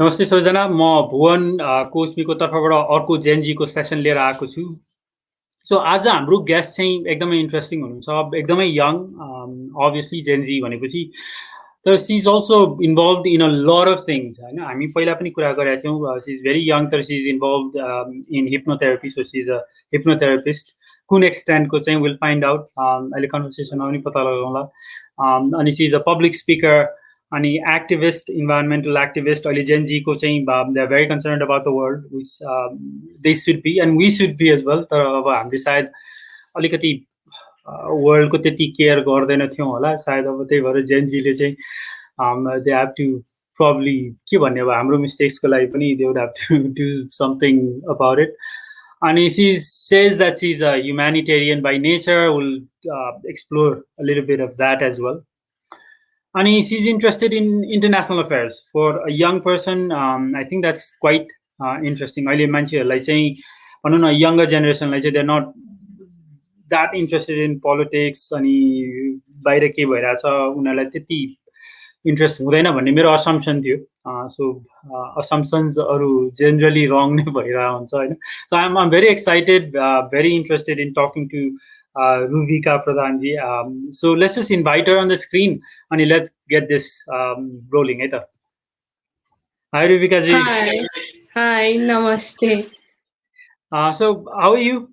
नमस्ते सबैजना, म भुवन कोचबीको तर्फबाट अर्को जेनजीको सेसन लिएर आएको छु। सो आज हाम्रो गेस्ट चाहिँ एकदमै इन्ट्रेस्टिङ हुनुहुन्छ, एकदमै यङ, अभियसली जेनजी भनेपछि। तर she is also involve in a lot of things होइन। हामी पहिला पनि कुरा गरेका थियौँ, सी इज भेरी यङ, तर she is involve in hypnotherapy, so she is a hypnotherapist. कुन एक्सटेन्टको चाहिँ विल फाइन्ड आउट, अहिले कन्भर्सेसनमा पनि पत्ता लगाउँला। अनि she is a public speaker अनि एक्टिभिस्ट, इन्भाइरोमेन्टल एक्टिभिस्ट। अहिले जेनजीको चाहिँ they are very concerned about the world, which they should be and we should be as well. तर अब हामीले सायद अलिकति वर्ल्डको त्यति केयर गर्दैन थियौँ होला सायद, अब त्यही भएर जेनजीले चाहिँ दे हेभ टु प्रब्ली के भन्ने, अब हाम्रो मिस्टेक्सको लागि पनि they would have to do something about it. अनि she says that she is a humanitarian by nature, will explore a little bit of that as well. And she's interested in international affairs. For a young person, I think that's quite interesting. अहिले मान्छेहरूलाई चाहिँ भनौँ न, younger generationलाई चाहिँ they're not that interested in politics, अनि बाहिर के भइरहेछ उनीहरूलाई त्यति इन्ट्रेस्ट हुँदैन भन्ने मेरो असम्पसन थियो। सो असम्पसन्सहरू जेनरली रङ नै भइरहेको हुन्छ होइन। So I'm very excited, very interested in talking to Ruvika Pradhan ji. So let's just invite her on the screen and let's get this rolling. Hi Ruvika ji. Hi, namaste. So how are you?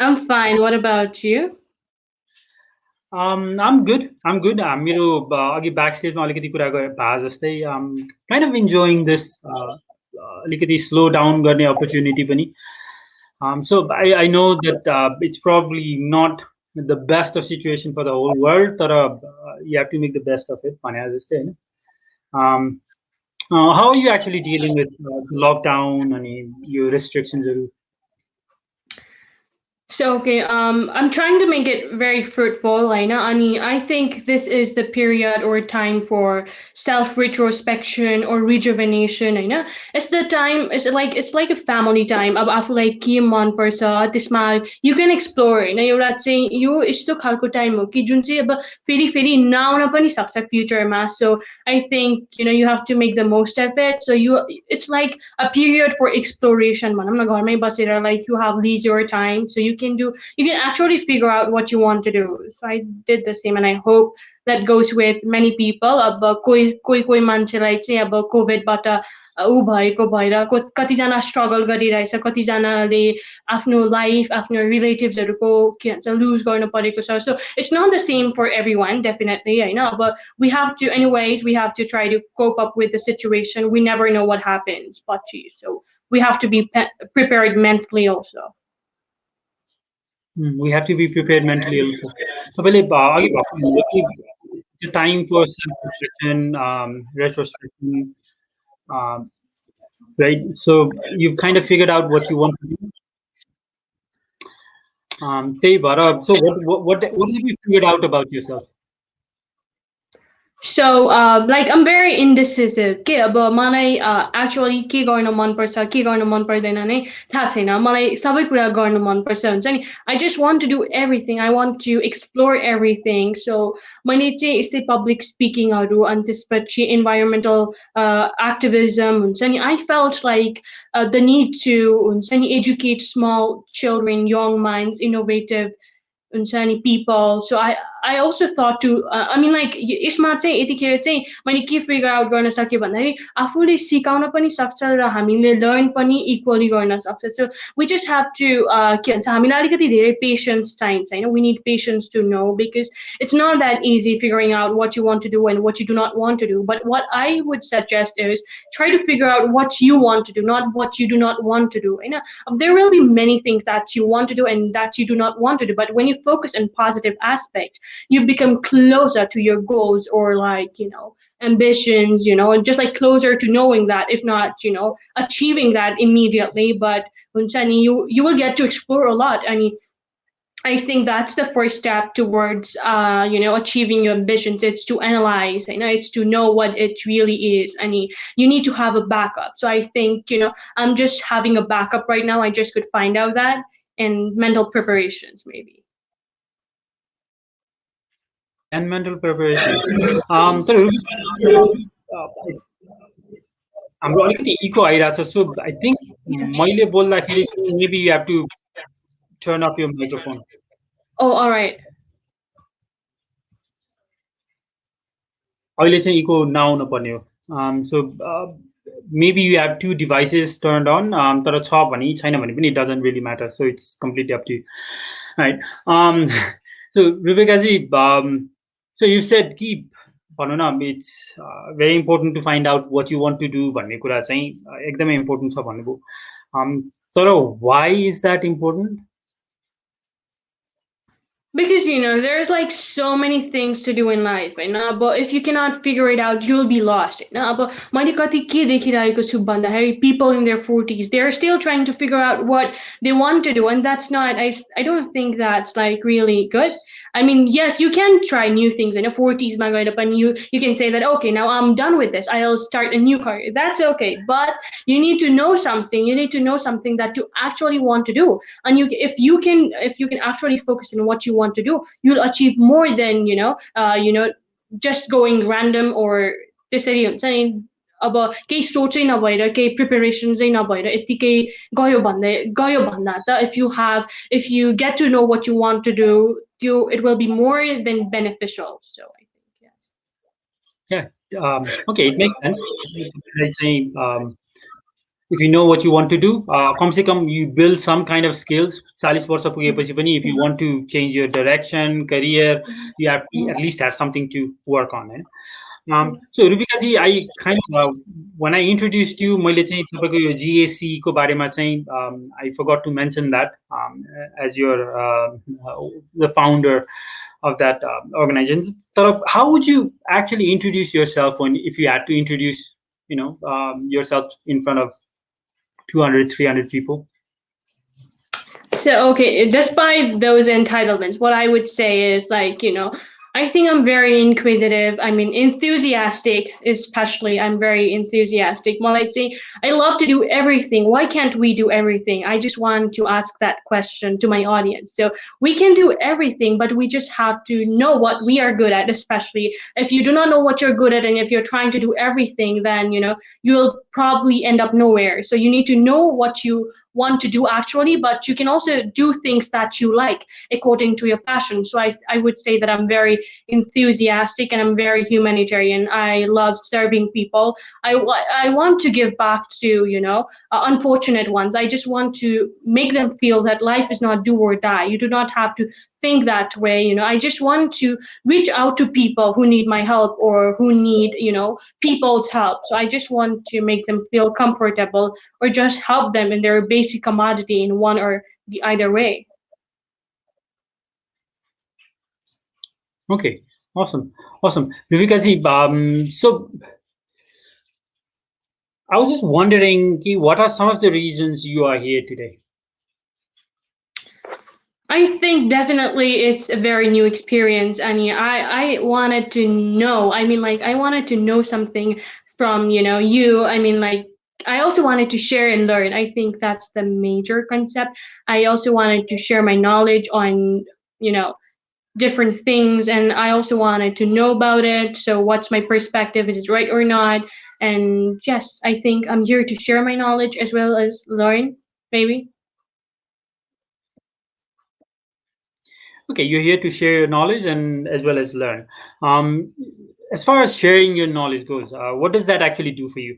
I'm fine. What about you? I'm good. मेरो अघि ब्याकस्टेजमा अलिकति कुरा भए जस्तै kind of enjoying this अलिकति slow down गर्ने opportunity पनि. So I know that it's probably not the best of situation for the whole world, but you have to make the best of it. How are you actually dealing with lockdown and your restrictions? So, okay, I'm trying to make it very fruitful, Laina. I think this is the period or time for self-retrospection or rejuvenation, Laina. It's the time, it's like a family time. Ab afu like ke man parcha त्यसमा you can explore, हैन। एउटा चाहिँ यो यस्तो खालको time हो कि जुन चाहिँ अब फेरि नआउन पनि सक्छ फ्युचरमा। So I think, you have to make the most of it. So it's like a period for exploration, भनौँ न, घरमै बसेर, like you have leisure time, so you can actually figure out what you want to do. So I did the same, and I hope that goes with many people. अब कोही मान्छेलाई चाहिँ अब कोभिडबाट ऊ भएको भएर कतिजना स्ट्रगल गरिरहेछ, कतिजनाले आफ्नो लाइफ, आफ्नो रिलेटिभ्सहरूको के भन्छ लुज गर्नु परेको छ। So it's not the same for everyone, definitely, हैन। अब we have to try to cope up with the situation. We never know what happens, so we have to be prepared mentally also. We have to be prepared mentally also. It's a time for self-reflection, retrospection, right? So you've kind of figured out what you want to do. So what have you figured out about yourself? So like I'm very indecisive के अब मलाई actually के गर्न मन पर्छ, के गर्न मन पर्दैन नै थाहा छैन। मलाई सबै कुरा गर्न मन पर्छ हुन्छ नि। I just want to do everything. I want to explore everything. So मैले चाहिँ यस्तै public speakingहरू अनि त्यसपछि environmental activism हुन्छ नि। I felt like the need to हुन्छ नि educate small children, young minds, innovative people. So I also thought to I mean like यसमा चाहिँ यतिखेर चाहिँ मैले के फिगर आउट गर्न सके भन्दाखेरि आफूले सिकाउन पनि सक्छ र हामीले लर्न पनि इक्वली गर्न सक्छ। So we just have to के भन्छ हामीलाई अलिकति धेरै पेशेन्स चाहिन्छ हैन। We need patience to know, because it's not that easy figuring out what you want to do and what you do not want to do. But what I would suggest is try to figure out what you want to do, not what you do not want to do, Hahn. There will be many things that you want to do and that you do not want to do, but when you focus on positive aspects, you become closer to your goals or like, ambitions, and just like closer to knowing that, if not, achieving that immediately, but you will get to explore a lot. I think that's the first step towards, achieving your ambitions. It's to analyze, it's to know what it really is. You need to have a backup. So I think, I'm just having a backup right now. I just could find out that, and mental preparations maybe. And mental preparations. हाम्रो अलिकति eco आइरहेछ सो I think मैले बोल्दाखेरि maybe you have to turn off your microphone Oh, all right. अहिले चाहिँ eco नआउनु पर्ने हो सो maybe you have two devices turned on तर छ भने छैन भने पनि it doesn't really matter so it's completely up to you right so Ruvika ji so you said कि भनौँ न it's very important to find out what you want to do भन्ने कुरा चाहिँ एकदमै important छ भन्नुभयो तर why is that important Because there's like so many things to do in life, right? But if you cannot figure it out, you'll be lost. But मैले कति के देखिरहेको छु भन्दाखेरि people in their 40s, they're still trying to figure out what they want to do, and that's not. I don't think that's like really good. I mean, yes, you can try new things in the 40s, and you can say that okay, now I'm done with this. I'll start a new career. That's okay, but you need to know something. You need to know something that you actually want to do, and if you can actually focus on what you want to do, you'll achieve more than just going random or त्यसरी हुन्छ नि अब केही सोचै नभएर केही preparation चाहिँ नभएर यतिकै गयो भन्दा त if you get to know what you want to do, it will be more than beneficial. So I think yes. yeah okay it makes sense I say if you know what you want to do कम से कम you build some kind of skills 40 वर्ष पुगेपछि पनि if you want to change your direction career you have to at least have something to work on so Ruvika ji I kind of when I introduced you मैले चाहिँ तपाईको यो GAC को बारेमा चाहिँ I forgot to mention that as your the founder of that organization तर how would you actually introduce yourself when if you had to introduce yourself in front of 200 300 people So, okay, despite those entitlements, what I would say is like, I think I'm very inquisitive. I mean, enthusiastic, especially. I'm very enthusiastic. Well, I'd say I love to do everything. Why can't we do everything? I just want to ask that question to my audience. So we can do everything, but we just have to know what we are good at, especially if you do not know what you're good at and if you're trying to do everything, then, you'll probably end up nowhere. So you need to know what you want to do actually, but you can also do things that you like according to your passion. So I would say that I'm very enthusiastic and I'm very humanitarian. I love serving people. I want to give back to unfortunate ones. I just want to make them feel that life is not do or die. You do not have to think that way. I just want to reach out to people who need my help or who need people's help. So I just want to make them feel comfortable or just help them in their basic commodity in one or the either way. Okay, awesome. Ruvika ji, so I was just wondering, what are some of the reasons you are here today? I think definitely it's a very new experience. I mean, I wanted to know. I mean, like I wanted to know something from you. I mean, like I also wanted to share and learn. I think that's the major concept. I also wanted to share my knowledge on different things, and I also wanted to know about it. So, what's my perspective? Is it right or not? And yes, I think I'm here to share my knowledge as well as learn, maybe. Okay, you're here to share your knowledge and as well as learn. As far as sharing your knowledge goes, what does that actually do for you?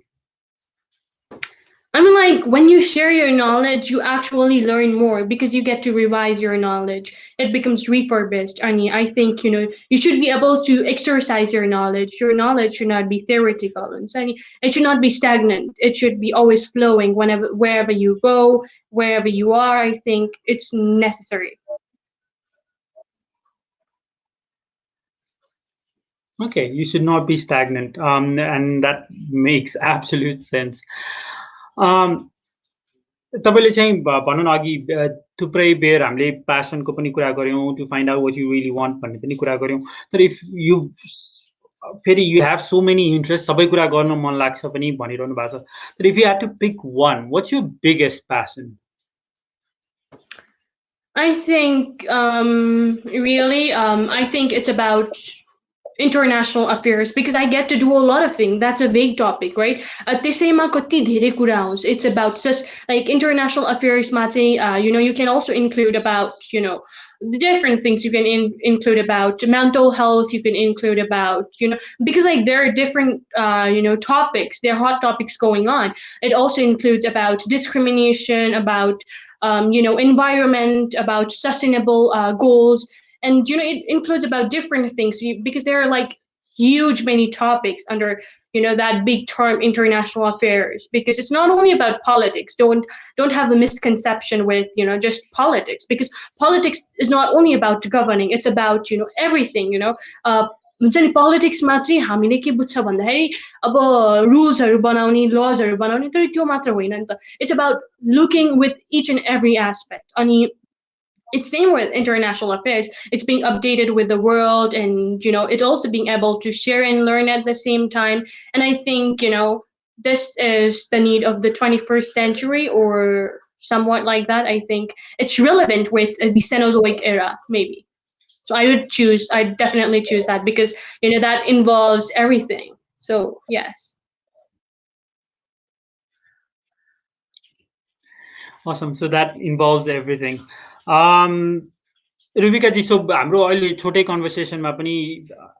I mean, like when you share your knowledge, you actually learn more because you get to revise your knowledge. It becomes refurbished. I mean, I think you should be able to exercise your knowledge. Your knowledge should not be theoretical, and so I mean, it should not be stagnant. It should be always flowing wherever you go, wherever you are. I think it's necessary. Okay, you should not be stagnant, and that makes absolute sense. तपाईँले चाहिँ भनौँ न अघि थुप्रै बेर हामीले प्यासनको पनि कुरा गऱ्यौँ to find out what you really want भन्ने पनि कुरा गऱ्यौँ तर इफ यु फेरि you have so many interest सबै कुरा गर्न मन लाग्छ पनि भनिरहनु भएको छ तर if you had to pick one what's your biggest passion I think really I think it's about international affairs because I get to do a lot of things. That's a big topic, right? त्यसैमा कति धेरै कुरा आउँछ. It's about just like international affairs मा चाहिँ, you can also include about, the different things you can include about mental health, you can include about, because like there are different, topics, there are hot topics going on. It also includes about discrimination, about, environment, about sustainable goals, and it includes about different things because there are like huge many topics under that big term international affairs, because it's not only about politics. Don't have a misconception with just politics, because politics is not only about governing, it's about everything. हुन्छ नि पोलिटिक्समा चाहिँ हामीले के बुझ्छ भन्दाखेरि अब रुल्सहरू बनाउने, लजहरू बनाउने, तर त्यो मात्र होइन नि त. It's about looking with each and every aspect. अनि it's same with international affairs. It's being updated with the world, and it's also being able to share and learn at the same time. And I think this is the need of the 21st century, or somewhat like that. I think it's relevant with the Cenozoic era, maybe. So I definitely choose that, because that involves everything. So yes. Awesome. So that involves everything. Ruvika ji, so हाम्रो अहिले छोटै कन्भर्सेसनमा पनि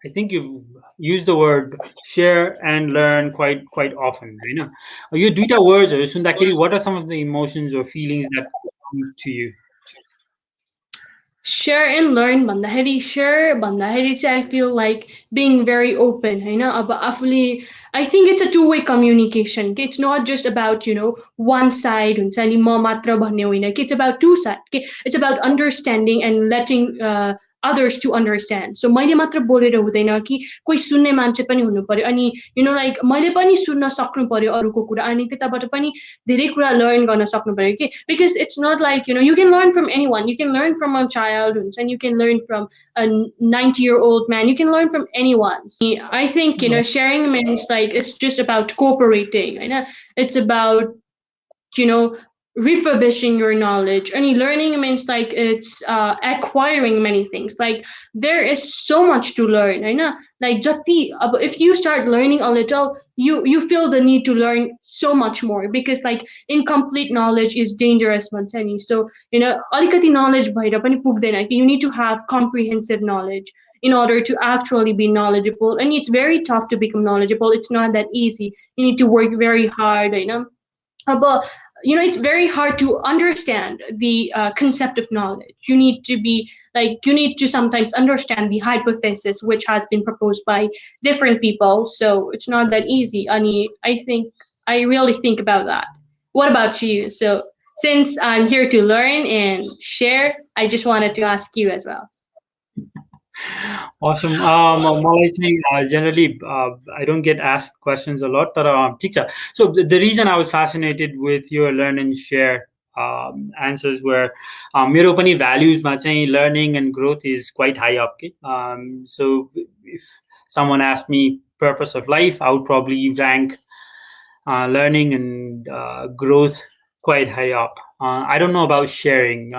I think you've used the word share and learn quite often, हैन? यो दुईटा वर्ड्सहरू सुन्दाखेरि what are some of the emotions or feelings that come to you? Share and learn भन्दाखेरि, share भन्दाखेरि चाहिँ I feel like being very open, हैन? अब आफूले, I think it's a two-way communication. It's not just about one side हुन्छ नि, म मात्र भन्ने होइन. It's about two sides. It's about understanding and letting others to understand. So मैले मात्र बोलेर हुँदैन कि कोही सुन्ने मान्छे पनि हुनु पर्यो. अनि like मैले पनि सुन्न सक्नु पर्यो अरूको कुरा, अनि त्यताबाट पनि धेरै कुरा learn गर्न सक्नु पर्यो कि, because it's not like you can learn from anyone. You can learn from a child, and you can learn from a 90-year-old man. You can learn from anyone. I think sharing means like it's just about cooperating. It's about refurbishing your knowledge. And learning means like it's acquiring many things. Like there is so much to learn. Like if you start learning a little, you feel the need to learn so much more, because like incomplete knowledge is dangerous. So alikati knowledge bhayera pani pugdaina. You need to have comprehensive knowledge in order to actually be knowledgeable. And it's very tough to become knowledgeable. It's not that easy. You need to work very hard. But it's very hard to understand the concept of knowledge. You need to sometimes understand the hypothesis which has been proposed by different people. So it's not that easy. I really think about that. What about you? So since I'm here to learn and share, I just wanted to ask you as well. Awesome. मलाई चाहिँ generally I don't get asked questions a lot, तर ठिक छ. So the reason I was fascinated with your learn and share answers were मेरो पनि values मा चाहिँ learning and growth is quite high up. So if someone asked me purpose of life, I would probably rank learning and growth quite high up. I don't know about sharing.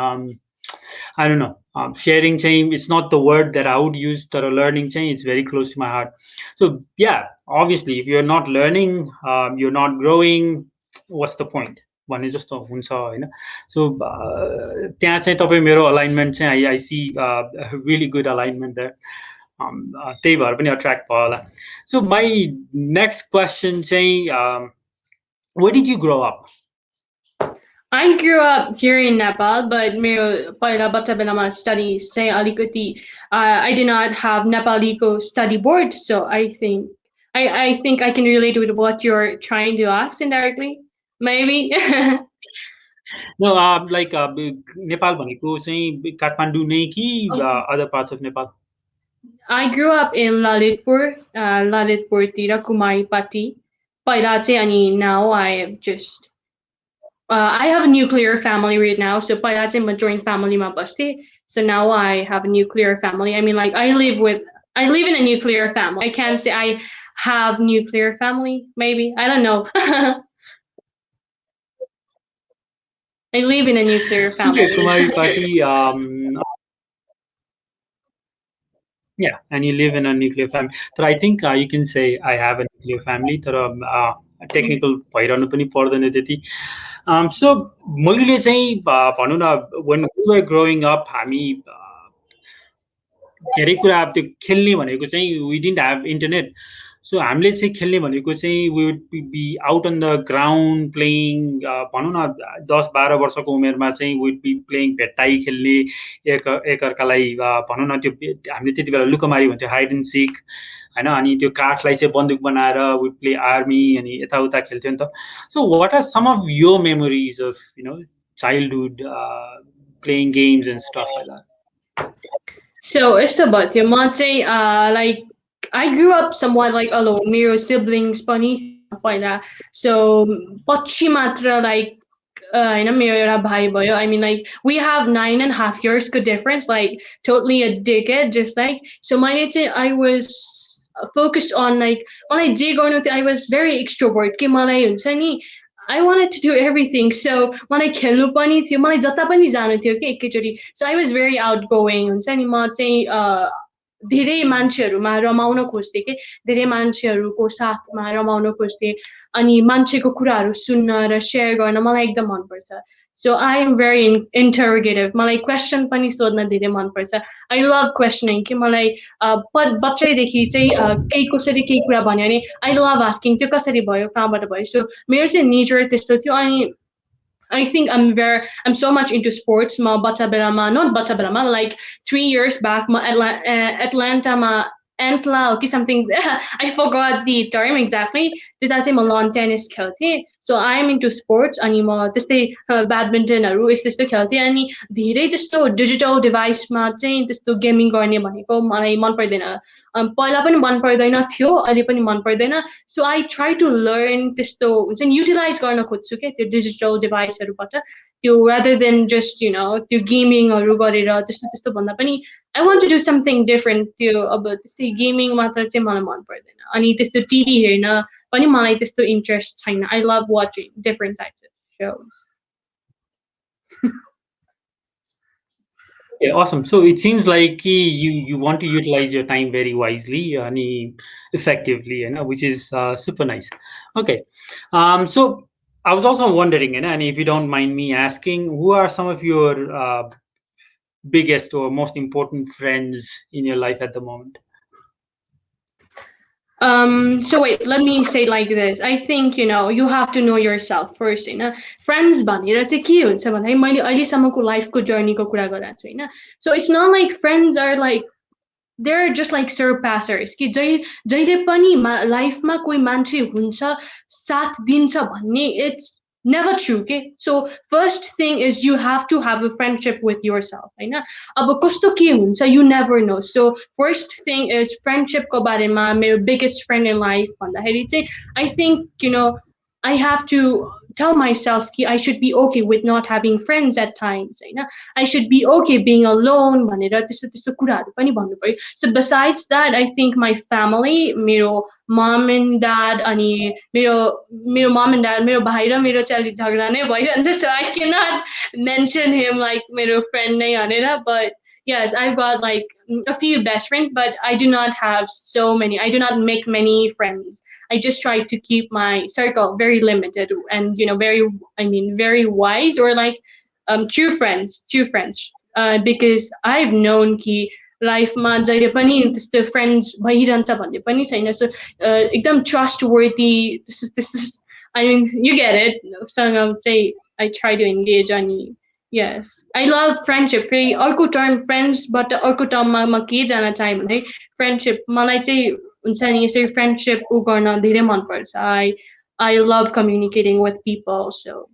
I don't know. Sharing chain, it's not the word that I would use, but learning chain, it's very close to my heart. So yeah, obviously, if you're not learning, you're not growing, what's the point? One is just so त्यहाँ चाहिँ तपाईँ मेरो alignment चाहिँ I see a really good alignment there. त्यही भएर पनि attract भयो होला. So my next question चाहिँ where did you grow up? I grew up here in Nepal, but पहिला बच्चा बेलामा studies चाहिँ अलिकति I did not have Nepali study board, so I think I can relate with what you're trying to ask indirectly, maybe. No, like Nepal भनेको चाहिँ काठमाडौँ नै कि other parts of Nepal? I grew up in Lalitpur, तिर Kumaipati. पहिला चाहिँ अनि now I just I have a nuclear family right now, so पहिला चाहिँ म joint family मा बस्थे. So now I have a nuclear family. I mean, like I live in a nuclear family. I can't say I have nuclear family. Maybe I don't know. I live in a nuclear family. Okay, Kumaipati. Yeah, and you live in a nuclear family. So I think you can say I have a nuclear family. तर technical भइरहनु पनि पर्दैन त्यति. So मैले चाहिँ भनौँ न when we were growing up हामी धेरै कुरा अब त्यो खेल्ने भनेको चाहिँ we didn't have internet. So हामीले चाहिँ खेल्ने भनेको चाहिँ we would be out on the ground playing भनौँ न 10-12 वर्षको उमेरमा चाहिँ we would be playing भेट्टाई खेल्ने एकअर्कालाई भनौँ न त्यो हामीले त्यति बेला लुकमारी भन्थ्यो हाइड एन्ड सिक होइन अनि त्यो काठलाई चाहिँ बन्दुक बनाएर we would play आर्मी अनि यताउता खेल्थ्यो नि त. So what are some of your memories of childhood playing games and stuff like that? So it's about your Monte. Like I grew up somewhat like alone. मेरो siblings पनि पहिला. So पछि मात्र like होइन मेरो एउटा भाइ भयो. I mean like we have 9.5 years good difference, like totally a decade, just like. So मैले चाहिँ I was focused on like मलाई जे गर्नु थियो I was very extrovert के मलाई हुन्छ नि I wanted to do everything. So मलाई खेल्नु पनि थियो मलाई जता पनि जानु थियो कि एकैचोटि. So I was very outgoing हुन्छ नि म चाहिँ धेरै मान्छेहरूमा रमाउन खोज्थेँ कि धेरै मान्छेहरूको साथमा रमाउन खोज्थेँ अनि मान्छेको कुराहरू सुन्न र सेयर गर्न मलाई एकदम मनपर्छ. So I am very interrogative. मलाई क्वेसन पनि सोध्न धेरै मनपर्छ. I love questioning कि मलाई बच्चैदेखि चाहिँ केही कसरी केही कुरा भन्यो भने I love asking त्यो कसरी भयो कहाँबाट भयो. So मेरो चाहिँ नेचर त्यस्तो थियो अनि I think I'm so much into sports. Ma bata belama, not bata belama. Like 3 years back, ma Atlanta ma Antla or something. I forgot the term exactly. Did I say ma lawn tennis khelthi? So I'm into sports. Ani ma त्यस्तै badminton हरू यस्तो यस्तो खेल्थेँ अनि धेरै त्यस्तो digital डिभाइसमा चाहिँ त्यस्तो gaming गर्ने भनेको मलाई मन पर्दैन. पहिला पनि मन पर्दैन थियो अहिले पनि मन पर्दैन. So I try to learn त्यस्तो हुन्छ नि युटिलाइज गर्न खोज्छु क्या त्यो डिजिटल डिभाइसहरूबाट त्यो rather than just त्यो गेमिङहरू गरेर त्यस्तो त्यस्तो भन्दा पनि I want to do something different. त्यो अब त्यस्तै गेमिङ मात्र चाहिँ मलाई मन पर्दैन अनि त्यस्तो टिभी हेर्न पनि मलाई त्यस्तो इन्ट्रेस्ट छैन. I love watching different types of shows. Yeah, awesome. So it seems like you want to utilize your time very wisely and effectively, which is super nice. Okay. So I was also wondering, and if you don't mind me asking, who are some of your biggest or most important friends in your life at the moment? So wait, let me say like this. I think you have to know yourself first. Friends भनेर चाहिँ के हुन्छ भन्दाखेरि मैले अहिलेसम्मको लाइफको जर्नीको कुरा गरिरहेको छु होइन. So it's not like friends are like they're just like surpassers कि जहिले पनि लाइफमा कोही मान्छे हुन्छ साथ दिन्छ भन्ने it's never true. Okay, so first thing is you have to have a friendship with yourself होइन. अब कस्तो के हुन्छ you never know. So first thing is friendship को बारेमा मेरो biggest friend in life भन्दाखेरि चाहिँ I think I have to tell myself कि I should be okay with not having friends at times होइन. I should be okay being alone भनेर त्यस्तो त्यस्तो कुराहरू पनि भन्नु पर्यो. So besides that, I think my family, मेरो mom and dad अनि मेरो mom and dad, मेरो भाइ र मेरो चाहिँ अलिक झगडा नै भइरहन्छ. So I cannot mention him like मेरो friend नै भनेर. But yes, I've got like a few best friends, but I do not have so many. I do not make many friends. I just try to keep my circle very limited and very wise or like true friends. Because I've known कि लाइफमा जहिले पनि त्यस्तो friends भइरहन्छ भन्ने पनि छैन. So एकदम trustworthy. This is I mean you get it. सँग चाहिँ I try to engage अनि yes, I love friendship. फेरि अर्को टर्म फ्रेन्ड्सबाट अर्को टर्ममा म के जान चाहे भने फ्रेन्डसिप मलाई चाहिँ हुन्छ नि यसरी फ्रेन्डसिप उ गर्न धेरै मनपर्छ. I love communicating with people. So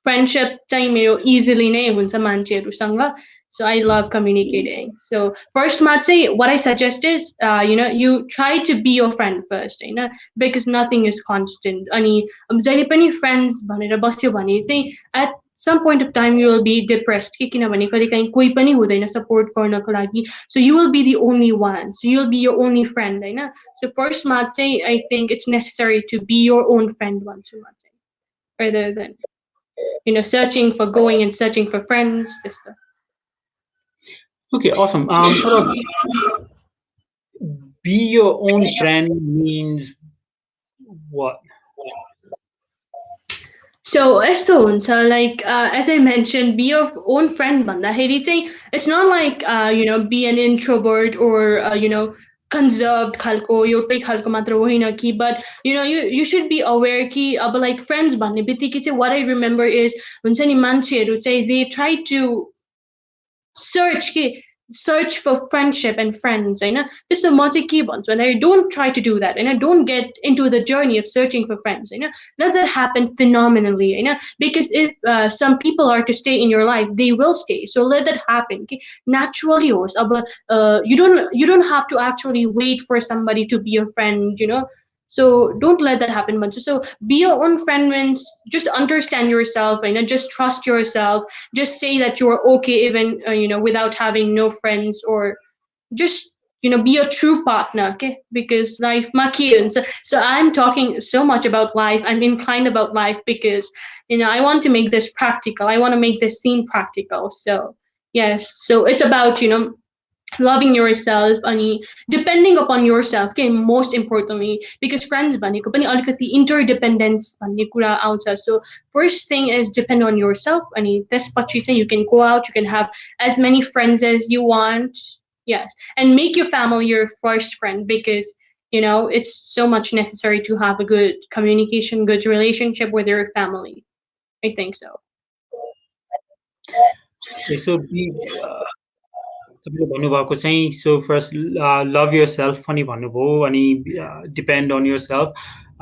friendship चाहिँ मेरो easily नै हुन्छ मान्छेहरूसँग. So I love communicating. So first मा चाहिँ what I suggest is you try to be your friend first होइन. Because nothing is constant. अनि जहिले पनि friends भनेर बस्यो भने चाहिँ at some point of time you will be depressed कि किनभने कहिलेकाहीँ कोही पनि हुँदैन support गर्नको लागि. So you will be the only one. So you'll be your only friend होइन. So first मा चाहिँ I think it's necessary to be your own friend भन्छु म चाहिँ rather than searching for going and searching for friends. This stuff. Okay, awesome. be your own friend means what? So यस्तो हुन्छ like as I mentioned, be your own friend भन्दाखेरि चाहिँ it's not like be an introvert or conserved खालको एउटै खालको मात्र होइन कि but you should be aware कि अब like friends भन्ने बित्तिकै चाहिँ what I remember is हुन्छ नि मान्छेहरू चाहिँ they try to search for friendship and friends होइन त्यस्तो म चाहिँ के भन्छु भन्दाखेरि don't try to do that होइन don't get into the journey of searching for friends होइन let that happen phenomenally होइन because if some people are to stay in your life they will stay so let that happen okay? Naturally होस् अब you don't have to actually wait for somebody to be your friend so don't let that happen much. So be your own friend means just understand yourself and just trust yourself. Just say that you're okay even without having no friends or just be a true partner, okay? Because life maki. So I'm talking so much about life. I'm inclined about life because I want to make this practical. I want to make this scene practical. So yes, so it's about loving yourself and depending upon yourself okay most importantly because friends भनेको पनि अलिकति interdependence भन्ने कुरा आउँछ so first thing is depend on yourself अनि त्यसपछि चाहिँ you can go out you can have as many friends as you want yes and make your family your first friend because it's so much necessary to have a good communication good relationship with your family I think so Okay, so तपाईँले भन्नुभएको चाहिँ so first लभ यर self पनि भन्नुभयो अनि depend on year self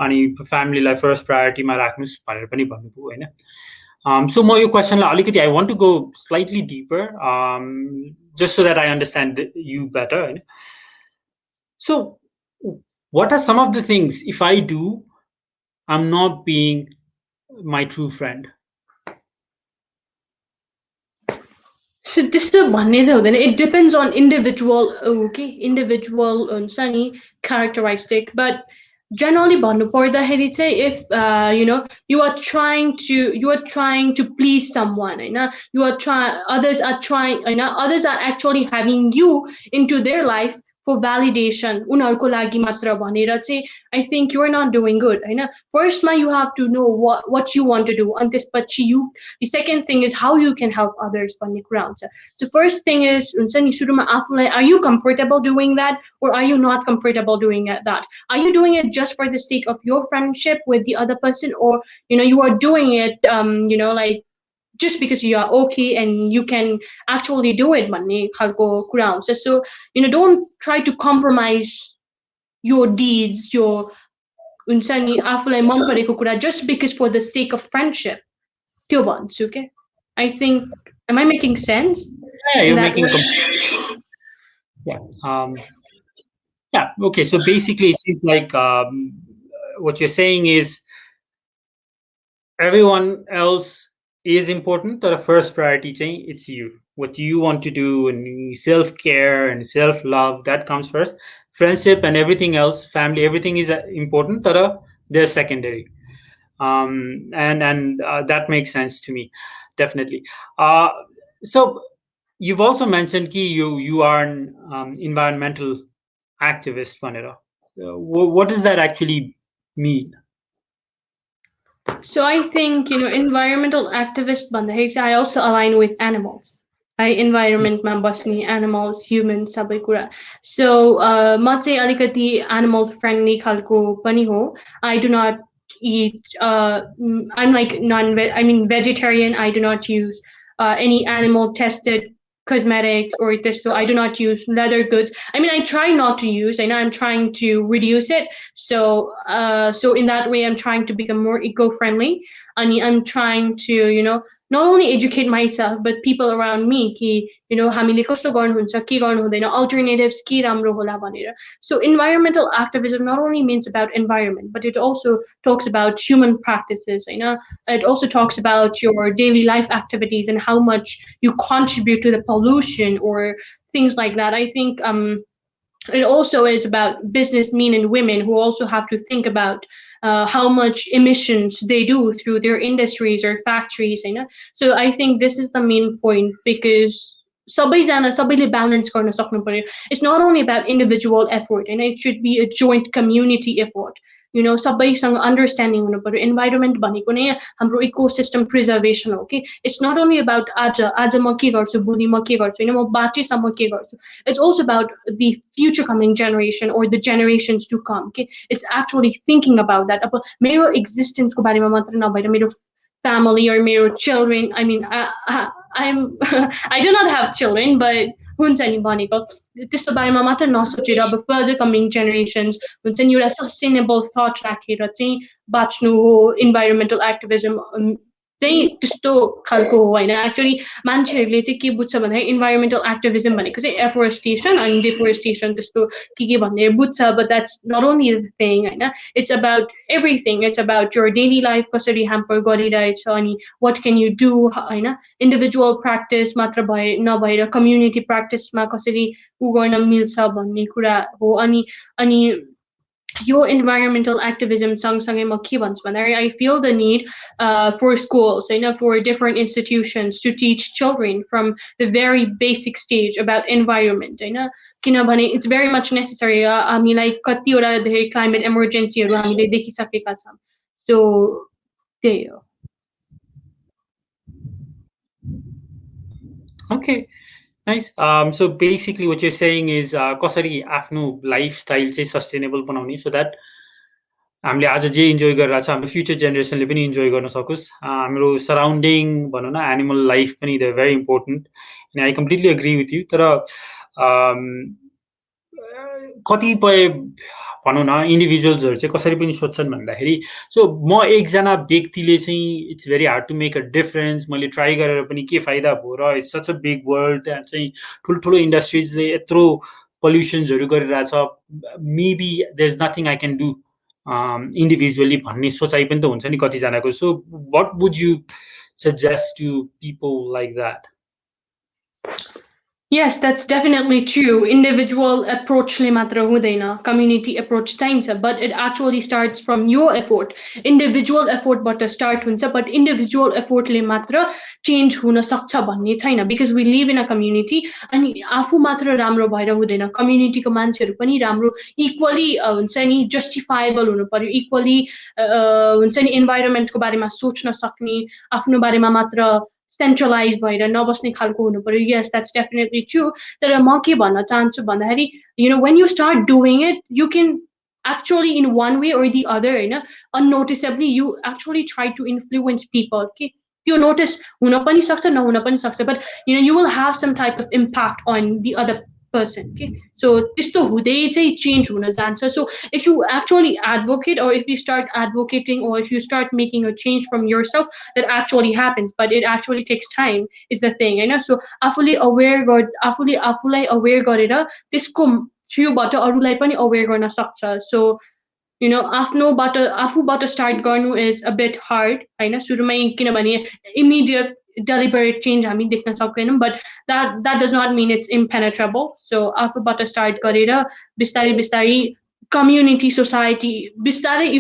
अनि फ्यामिलीलाई first प्रायोरिटीमा राख्नुहोस् भनेर पनि भन्नुभयो होइन सो म यो क्वेसनलाई अलिकति I want to go slightly deeper just so that I understand you better होइन so what are some of the things if I do I am not being my true friend So त्यस्तो भन्ने चाहिँ हुँदैन it depends on individual okay individual हुन्छ नि characteristic but generally भन्नु पर्दाखेरि चाहिँ if you are trying to please someone होइन others are trying होइन others are actually having you into their life for validation उनीहरूको लागि मात्र भनेर चाहिँ I think you are not doing good होइन first you have to know what you want to do and त्यसपछि the second thing is how you can help others भन्ने कुरा हुन्छ so first thing is हुन्छ नि सुरुमा आफूलाई are you comfortable doing that or are you not comfortable doing that are you doing it just for the sake of your friendship with the other person or you are doing it like just because you are okay and you can actually do it भन्ने खालको कुरा हुन्छ so don't try to compromise your deeds your हुन्छ नि आफूलाई मन परेको कुरा just because for the sake of friendship त्यो भन्छु के I think am I making sense yeah you're making yeah okay so basically it seems like what you're saying is everyone else is important but the first priority chain it's you what you want to do and self-care and self-love that comes first friendship and everything else family everything is important but they're secondary and that makes sense to me definitely so you've also mentioned ki you are an environmental activist Vanera. What does that actually mean? So I think environmental activist भन्दाखेरि I also align with animals. Environment मा बस्ने animals, humans सबै कुरा. So म चाहिँ अलिकति animal friendly खालको पनि हो. I do not eat I'm like vegetarian. I do not use any animal tested cosmetics or this so I do not use leather goods. I try not to use. I know I'm trying to reduce it. So so in that way I'm trying to become more eco-friendly. And I'm trying to not only educate myself but people around me कि हामीले कस्तो गर्नुहुन्छ के गर्नु हुँदैन alternatives के राम्रो होला भनेर. So environmental activism not only means about environment but it also talks about human practices it also talks about your daily life activities and how much you contribute to the pollution or things like that. I think it also is about businessmen and women who also have to think about how much emissions they do through their industries or factories so I think this is the main point because सबैले balance गर्न सक्नु पर्यो. It's not only about individual effort, and it should be a joint community effort. सबैसँग understanding हुनु पर्यो. Environment भनेको नै हाम्रो इकोसिस्टम प्रिजर्भेसन हो कि. इट्स नट ओन्ली अबाउट आज म के गर्छु, भोलि म के गर्छु, म बाँचेसम्म के गर्छु. It's also about the future coming generation or the generations to come. Okay? It's actually thinking about that. अब मेरो एक्जिस्टेन्सको बारेमा मात्र नभएर मेरो family or मेरो children, I mean, I'm I do not have children, but हुन्छ नि भनेको त्यस्तो बारेमा मात्र नसोचेर अब further coming generations हुन्छ नि एउटा सस्टेनेबल थट राखेर चाहिँ बाँच्नु हो. इन्भाइरोमेन्टल एक्टिभिजम चाहिँ त्यस्तो खालको हो होइन. एक्चुअली मान्छेहरूले चाहिँ के बुझ्छ भन्दाखेरि इन्भाइरोमेन्टल एक्टिभिजम भनेको चाहिँ एफोरेस्टेसन अनि डिफोरेस्टेसन त्यस्तो के भन्ने बुझ्छ. But that's not only the thing होइन. It's about everything. It's about your daily life कसरी ह्याम्पर गरिरहेछ अनि वाट क्यान यु डु होइन. इन्डिभिजुअल प्र्याक्टिस मात्र नभएर कम्युनिटी प्र्याक्टिसमा कसरी गर्न मिल्छ भन्ने कुरा हो. अनि यो इन्भाइरोमेन्टल एक्टिभिजम सँगसँगै म के भन्छु भन्दाखेरि I feel the need for schools होइन, for different institutions to teach children from the very basic stage about environment होइन. किनभने इट्स भेरी मच नेसेसरी. हामीलाई कतिवटा धेरै क्लाइमेट इमर्जेन्सीहरू हामीले देखिसकेका छौँ. सो त्यही हो. Okay, nice. So basically what you're saying is कसरी आफ्नो लाइफस्टाइल चाहिँ सस्टेनेबल बनाउने so that हामीले आज जे इन्जोय गरिरहेको छ हाम्रो फ्युचर जेनेरेसनले पनि इन्जोय गर्न सकोस्. हाम्रो सराउन्डिङ भनौँ न एनिमल लाइफ पनि they very important and I completely agree with you. तर कतिपय भनौँ न इन्डिभिजुअल्सहरू चाहिँ कसरी पनि सोध्छन् भन्दाखेरि सो म एकजना व्यक्तिले चाहिँ it's very hard to make a difference. मैले ट्राई गरेर पनि के फाइदा भयो र. It's such a big world. त्यहाँ चाहिँ ठुल्ठुलो इन्डस्ट्रिजले यत्रो पल्युसन्सहरू गरिरहेछ. Maybe there is nothing I can do individually भन्ने सोचाइ पनि त हुन्छ नि कतिजनाको. So what would you suggest to people like that? Yes, that's definitely true. Individual approach le matra hudaina, community approach चाहिन्छ, but it actually starts from your effort. Individual effort बाट start हुन्छ, but individual effort ले मात्र change हुन सक्छ भन्ने छैन, because we live in a community. अनि आफू मात्र राम्रो भएर हुँदैन, community को मान्छेहरू पनि राम्रो equally हुन्छ नि justifiable हुनु पर्यो, equally हुन्छ नि environment को बारेमा सोच्न सक्ने, आफ्नो बारेमा मात्र सेन्ट्रलाइज भएर नबस्ने खालको हुनु पर्यो. Yes, that's definitely true. तर म के भन्न चाहन्छु भन्दाखेरि when you start doing it, you can actually in one way or the other होइन unnoticeably you actually try to influence people. Okay? त्यो notice हुन पनि सक्छ नहुन पनि सक्छ, but you will have some type of impact on the other person. Okay? So त्यस्तो हुँदै चाहिँ change हुन जान्छ. So if you actually advocate or if you start advocating or if you start making a change from yourself, that actually happens, but it actually takes time is the thing. So आफूले आफूलाई aware गरेर त्यसको थ्रुबाट अरूलाई पनि aware गर्न सक्छ. So आफूबाट स्टार्ट गर्नु is a bit hard होइन सुरुमै, किनभने immediate deliberate change हामी देख्न सक्दैनौँ, but that does not mean it's impenetrable. So आफूबाट स्टार्ट गरेर बिस्तारै बिस्तारै community, society, बिस्तारै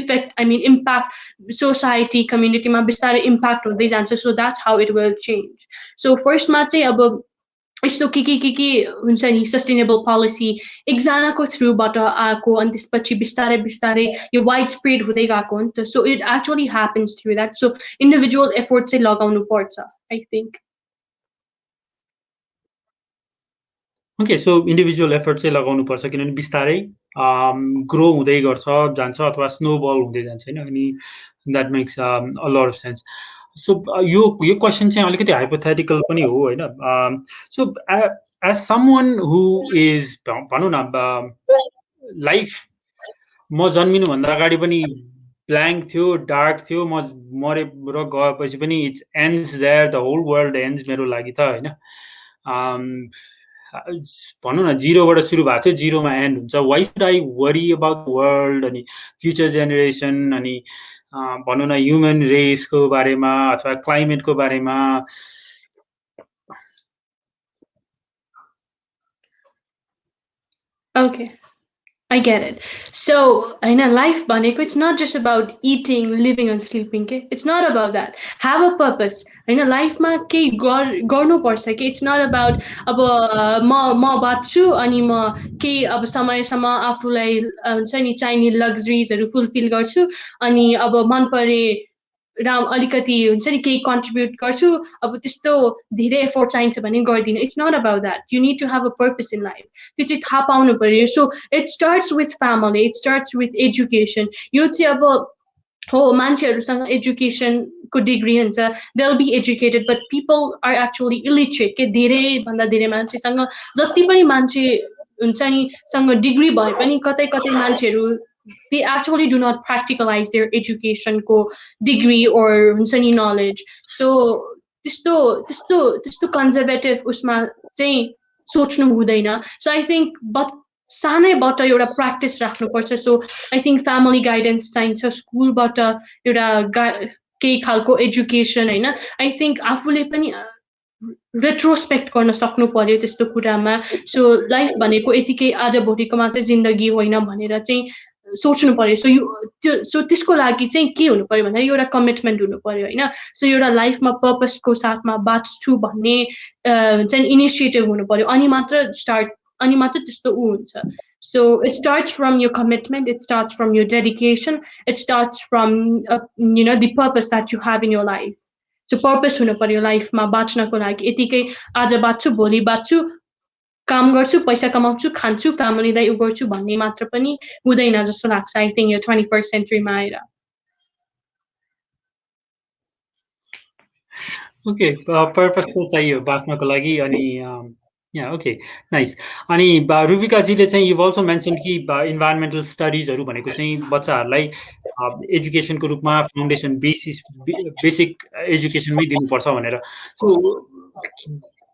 impact society, community मा बिस्तारै impact हुँदै जान्छ. So that's how it will change. So first मा चाहिँ अब यस्तो के हुन्छ नि सस्टेनेबल पोलिसी एकजनाको थ्रुबाट आएको अनि त्यसपछि बिस्तारै बिस्तारै यो वाइड स्प्रेड हुँदै गएको हो नि त. So it actually happens through that. So individual effort चाहिँ लगाउनु पर्छ I think. Okay, so individual effort चाहिँ लगाउनु पर्छ किनभने बिस्तारै ग्रो हुँदै गर्छ जान्छ अथवा स्नोबल हुँदै जान्छ होइन. अनि that makes a lot of sense. So यो क्वेसन चाहिँ अलिकति हाइपोथेटिकल पनि हो होइन. So as someone who is भनौँ न लाइफ म जन्मिनुभन्दा अगाडि पनि ब्ल्याङ्क थियो, डार्क थियो. म मरे र गएपछि पनि it's ends there, the whole world ends मेरो लागि त होइन. भनौँ न जिरोबाट सुरु भएको थियो, जिरोमा एन्ड हुन्छ. Why should I worry about world अनि फ्युचर जेनेरेसन अनि भनौँ न ह्युमन रेसको बारेमा अथवा क्लाइमेटको बारेमा? Okay, I get it. So, in a life, Baneko, it's not just about eating, living, and sleeping. Okay? It's not about that. Have a purpose. In a life, ma ke garnu parcha. Okay? It's not about अब म बाँच्छु अनि म केही अब समयसम्म आफूलाई हुन्छ नि चाहिने लग्जरिजहरू फुलफिल गर्छु अनि अब मन परे अलिकति हुन्छ नि केही कन्ट्रिब्युट गर्छु अब त्यस्तो धेरै एफोर्ट चाहिन्छ भने गर्दिनँ it's not about that you need to have a purpose in life त्यो चाहिँ थाहा पाउनु पर्यो so it starts with family it starts with education यो चाहिँ अब हो मान्छेहरूसँग एजुकेसनको डिग्री हुन्छ they will be educated but people are actually illiterate के धेरैभन्दा धेरै मान्छेसँग जति पनि मान्छे हुन्छ नि सँग डिग्री भए पनि कतै कतै मान्छेहरू they actually do not practicalize their education ko degree or हुन्छ नि knowledge so त्यस्तो त्यस्तो त्यस्तो conservative उसमा चाहिँ सोच्नु हुँदैन so I think but सानैबाट एउटा प्र्याक्टिस राख्नुपर्छ सो आई थिङ्क फ्यामिली गाइडेन्स चाहिन्छ स्कुलबाट एउटा केही खालको एजुकेसन होइन आई थिङ्क आफूले पनि रेट्रोस्पेक्ट गर्न सक्नु पर्यो त्यस्तो कुरामा सो लाइफ भनेको यतिकै आज भोलिको मात्रै जिन्दगी होइन भनेर चाहिँ सोच्नु पर्यो सो त्यसको लागि चाहिँ के हुनु पर्यो भन्दा एउटा कमिटमेन्ट हुनु पर्यो होइन सो एउटा लाइफमा पर्पसको साथमा बाँच्छु भन्ने चाहिँ इनिसिएटिभ हुनु पर्यो अनि मात्र अनि मात्र त्यस्तो ऊ हुन्छ so it starts from your commitment it starts from your dedication it starts from the purpose that you have in your life so purpose हुनु पर्यो लाइफमा बाँच्नको लागि यतिकै आज बाँच्छु भोलि बाँच्छु काम गर्छु पैसा कमाउँछु खान्छु फ्यामिलीलाई उ गर्छु भन्ने मात्र पनि हुँदैन जस्तो लाग्छ आई थिङ्क यो 21st सेन्चुरीमा आएर ओके पर्पस चाहिँ चाहियो बाँच्नको लागि अनि या ओके नाइस अनि रुविकाजीले चाहिँ यु अल्सो मेन्सन कि इन्भाइरोमेन्टल स्टडिजहरू भनेको चाहिँ बच्चाहरूलाई एजुकेसनको रूपमा फाउन्डेसन बेसिक एजुकेसनमै दिनुपर्छ भनेर so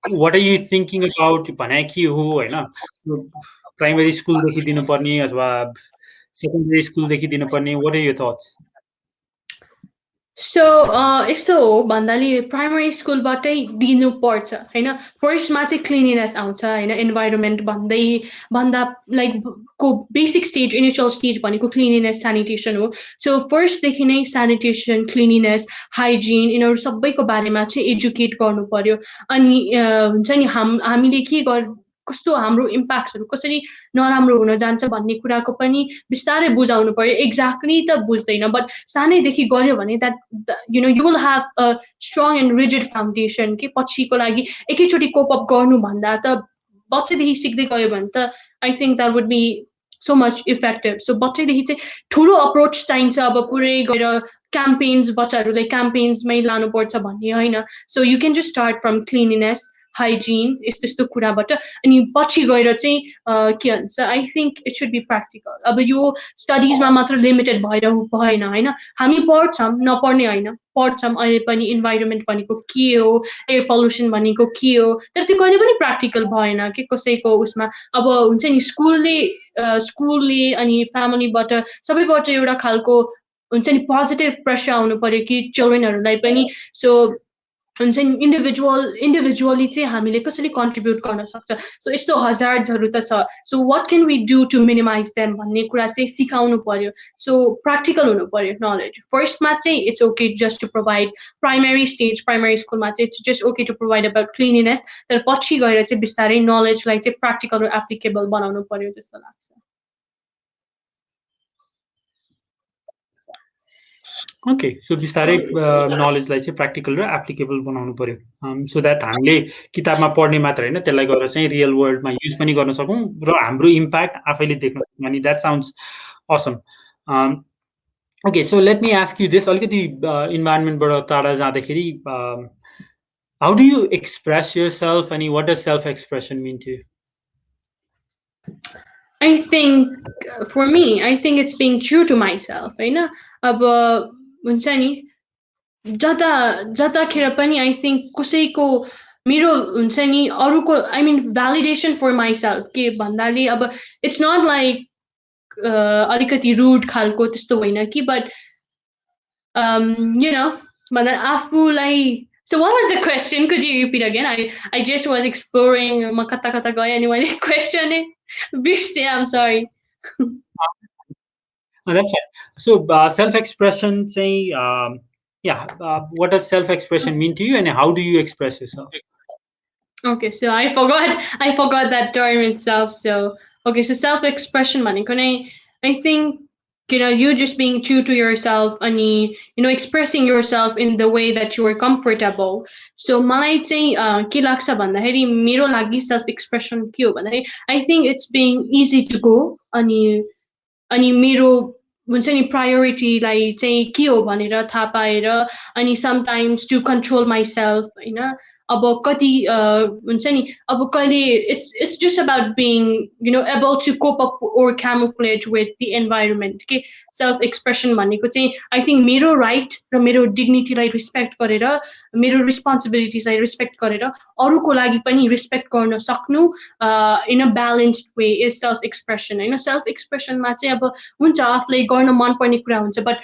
what are you thinking about भने के हो होइन प्राइमेरी स्कुलदेखि दिनुपर्ने अथवा सेकेन्डरी स्कुलदेखि दिनुपर्ने वाट आर यर थट्स सो यस्तो हो भन्नाले प्राइमरी स्कुलबाटै दिनुपर्छ होइन फर्स्टमा चाहिँ क्लिनिनेस आउँछ होइन इन्भाइरोमेन्ट भन्दा लाइक को बेसिक स्टेज इनिसियल स्टेज भनेको क्लिनिनेस सेनिटेसन हो सो फर्स्टदेखि नै सेनिटेसन क्लिनिनेस हाइजिन यिनीहरू सबैको बारेमा चाहिँ एजुकेट गर्नु पर्यो अनि हुन्छ नि हामीले के कस्तो हाम्रो इम्प्याक्टहरू कसरी नराम्रो हुन जान्छ भन्ने कुराको पनि बिस्तारै बुझाउनु पर्यो एक्ज्याक्टली त बुझ्दैन बट सानैदेखि गर्यो भने that you will have a strong end rigid foundation के पछिको लागि एकैचोटि कोपअप गर्नुभन्दा त बच्चैदेखि सिक्दै गयो भने त I think that would be so much effective so बच्चैदेखि चाहिँ ठुलो अप्रोच चाहिन्छ अब पुरै गएर क्याम्पेन्स बच्चाहरूलाई क्याम्पेन्समै लानुपर्छ भन्ने होइन so you can just start from cleanliness hygiene यस्तो यस्तो कुराबाट अनि पछि गएर चाहिँ के भन्छ I think it should be practical अब यो स्टडिजमा मात्र लिमिटेड भएर भएन होइन हामी पढ्छौँ नपढ्ने होइन पढ्छौँ अहिले पनि इन्भाइरोमेन्ट भनेको के हो एयर पल्युसन भनेको के हो तर त्यो कहिले पनि प्र्याक्टिकल भएन कि कसैको उसमा अब हुन्छ नि स्कुलले अनि फ्यामिलीबाट सबैबाट एउटा खालको हुन्छ नि पोजिटिभ प्रेसर आउनु पर्यो कि चिल्ड्रेनहरूलाई पनि सो हुन्छ नि इन्डिभिजुअली चाहिँ हामीले कसरी कन्ट्रिब्युट गर्न सक्छ सो यस्तो हजार्ड्सहरू त छ so what can we do to minimize them भन्ने कुरा चाहिँ सिकाउनु पर्यो सो प्र्याक्टिकल हुनु पर्यो नलेज फर्स्टमा चाहिँ it's okay just to provide primary स्कुलमा चाहिँ it's just okay to provide about cleanliness तर पछि गएर चाहिँ बिस्तारै नलेजलाई चाहिँ प्र्याक्टिकल र एप्लिकेबल बनाउनु पर्यो जस्तो लाग्छ ओके सो बिस्तारै नलेजलाई चाहिँ प्र्याक्टिकल र एप्लिकेबल बनाउनु पर्यो सो द्याट हामीले किताबमा पढ्ने मात्र होइन त्यसलाई गएर चाहिँ रियल वर्ल्डमा युज पनि गर्न सकौँ र हाम्रो इम्प्याक्ट आफैले देख्न सकौँ अनि that sounds awesome okay so let me ask you this अलिकति इन्भाइरोमेन्टबाट टाढा जाँदाखेरि how do you express yourself अनि what does self expression mean to I think for me, I think it's being true to myself, होइन अब हुन्छ नि जताखेर पनि आई थिङ्क कसैको मेरो हुन्छ नि अरूको आई मिन भ्यालिडेसन फर माइसेल्फ के भन्नाले अब इट्स नट लाइक अलिकति रुड खालको त्यस्तो होइन कि बट भन्दा आफूलाई So what was the question? Could you repeat again? I just was exploring म कता कता गएँ अनि मैले question बिर्सेँ I'm sorry. That's right. So self-expression, say, yeah, what does self-expression mean to you, and how do you express yourself? Okay, so I forgot that term itself. So okay, so self-expression भनेको नै I think you just being true to yourself and expressing yourself in the way that you are comfortable. So मलाई चाहिँ के लाग्छ भन्दाखेरि मेरो लागि self expression के हो भन्दाखेरि I think it's being easy to go अनि अनि मेरो हुन्छ नि प्रायोरिटीलाई चाहिँ के हो भनेर थाहा पाएर अनि समटाइम्स टु कन्ट्रोल माइसेल्फ होइन अब कति हुन्छ नि अब कहिले it's just about being able to cope up or camouflage with the environment के सेल्फ एक्सप्रेसन भनेको चाहिँ आई थिङ्क मेरो राइट र मेरो डिग्निटीलाई रिस्पेक्ट गरेर मेरो रिस्पोन्सिबिलिटिजलाई रिस्पेक्ट गरेर अरूको लागि पनि रिस्पेक्ट गर्न सक्नु in a balanced way is self expression होइन सेल्फ एक्सप्रेसनमा चाहिँ अब हुन्छ आफूलाई गर्न मनपर्ने कुरा हुन्छ बट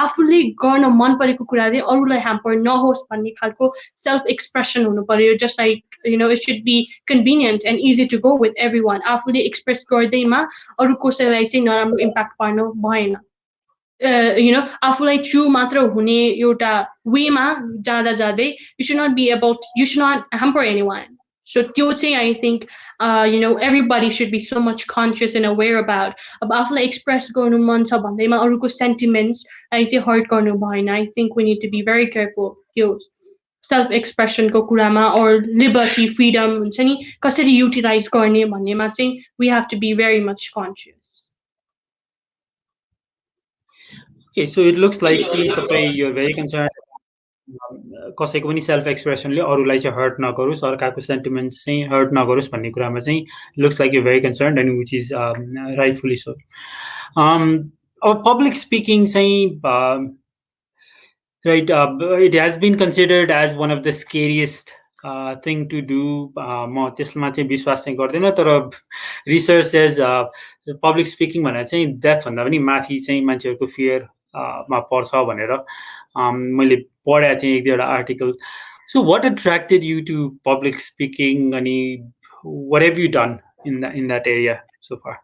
आफूले गर्न मन परेको कुराले अरूलाई ह्याम्पर नहोस् भन्ने खालको सेल्फ एक्सप्रेसन हुनु पर्यो just like it should be convenient and easy to go with everyone आफूले एक्सप्रेस गर्दैमा अरू कसैलाई चाहिँ नराम्रो इम्प्याक्ट पार्नु भएन आफूलाई ट्रु मात्र हुने एउटा वेमा जाँदा जाँदै you should not be able you should not hamper any one So I think everybody should be so much conscious and aware about. अब आफूलाई express गर्नु मन छ भन्दैमा अरूको sentiments लाई चाहिँ hurt गर्नु भएन. I think we need to be very careful yo self expression को कुरामा or liberty freedom हुन्छ नि कसरी utilize गर्ने भन्नेमा चाहिँ we have to be very much conscious. Okay, so it looks like you're very concerned कसैको पनि सेल्फ एक्सप्रेसनले अरूलाई चाहिँ हर्ट नगरोस् अर्काको सेन्टिमेन्ट्स चाहिँ हर्ट नगरोस् भन्ने कुरामा चाहिँ looks like you very concerned and which is rightfully so अब पब्लिक स्पिकिङ चाहिँ right it has been considered as one of the scariest thing to do म त्यसमा चाहिँ विश्वास चाहिँ गर्दैन तर रिसर्च एज पब्लिक स्पिकिङ भनेर चाहिँ डेथभन्दा पनि माथि चाहिँ मान्छेहरूको फियरमा पर्छ भनेर मैले पढेको थिएँ एक दुईवटा article so what attracted you to public speaking अनि what have you done in that area so far?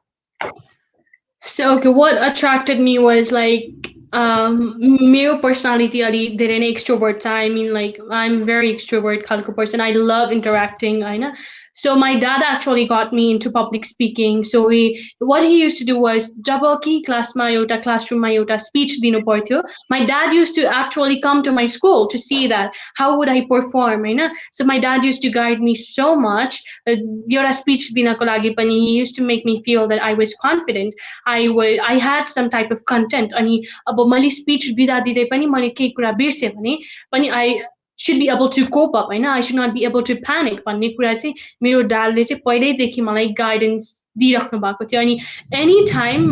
So okay, what attracted me was like मेरो personality अलि धेरै नै extrovert छ. I mean like I'm very extrovert खालको person. I love interacting होइन. So my dad actually got me into public speaking. So what he used to do was जब कि क्लासमा एउटा क्लासरुममा एउटा स्पिच दिनु पर्थ्यो my dad used to actually come to my school to see that how would I perform होइन. So my dad used to guide me so much एउटा speech दिनको लागि पनि he used to make me feel that I was confident. I had some type of content अनि अब मैले speech दिँदा दिँदै पनि मैले केही कुरा बिर्सेँ भने पनि I should be able to cope up होइन I should not be able to panic भन्ने कुरा चाहिँ मेरो dadले चाहिँ पहिल्यैदेखि मलाई गाइडेन्स दिइराख्नु भएको थियो अनि एनी टाइम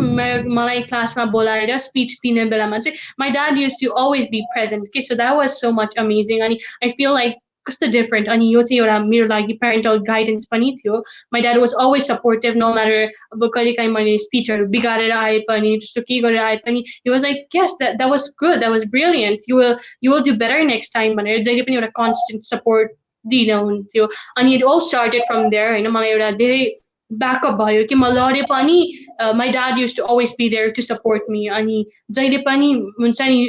मलाई क्लासमा बोलाएर स्पिच दिने बेलामा चाहिँ my dad used to always be present okay so that was so much amazing अनि I feel like कस्तो डिफरेन्ट अनि यो चाहिँ एउटा मेरो लागि पेरेन्टल गाइडेन्स पनि थियो my dad was always supportive no matter अब कहिलेकाहीँ मैले स्पिचहरू बिगारेर आए पनि जस्तो के गरेर आए पनि he was like yes that was good that was brilliant you will do better next time भनेर जहिले पनि एउटा constant support दिनुहुन्थ्यो अनि it all started from there होइन मलाई एउटा धेरै ब्याकअप भयो कि म लडे पनि my dad used to always be there to support me अनि जहिले पनि हुन्छ नि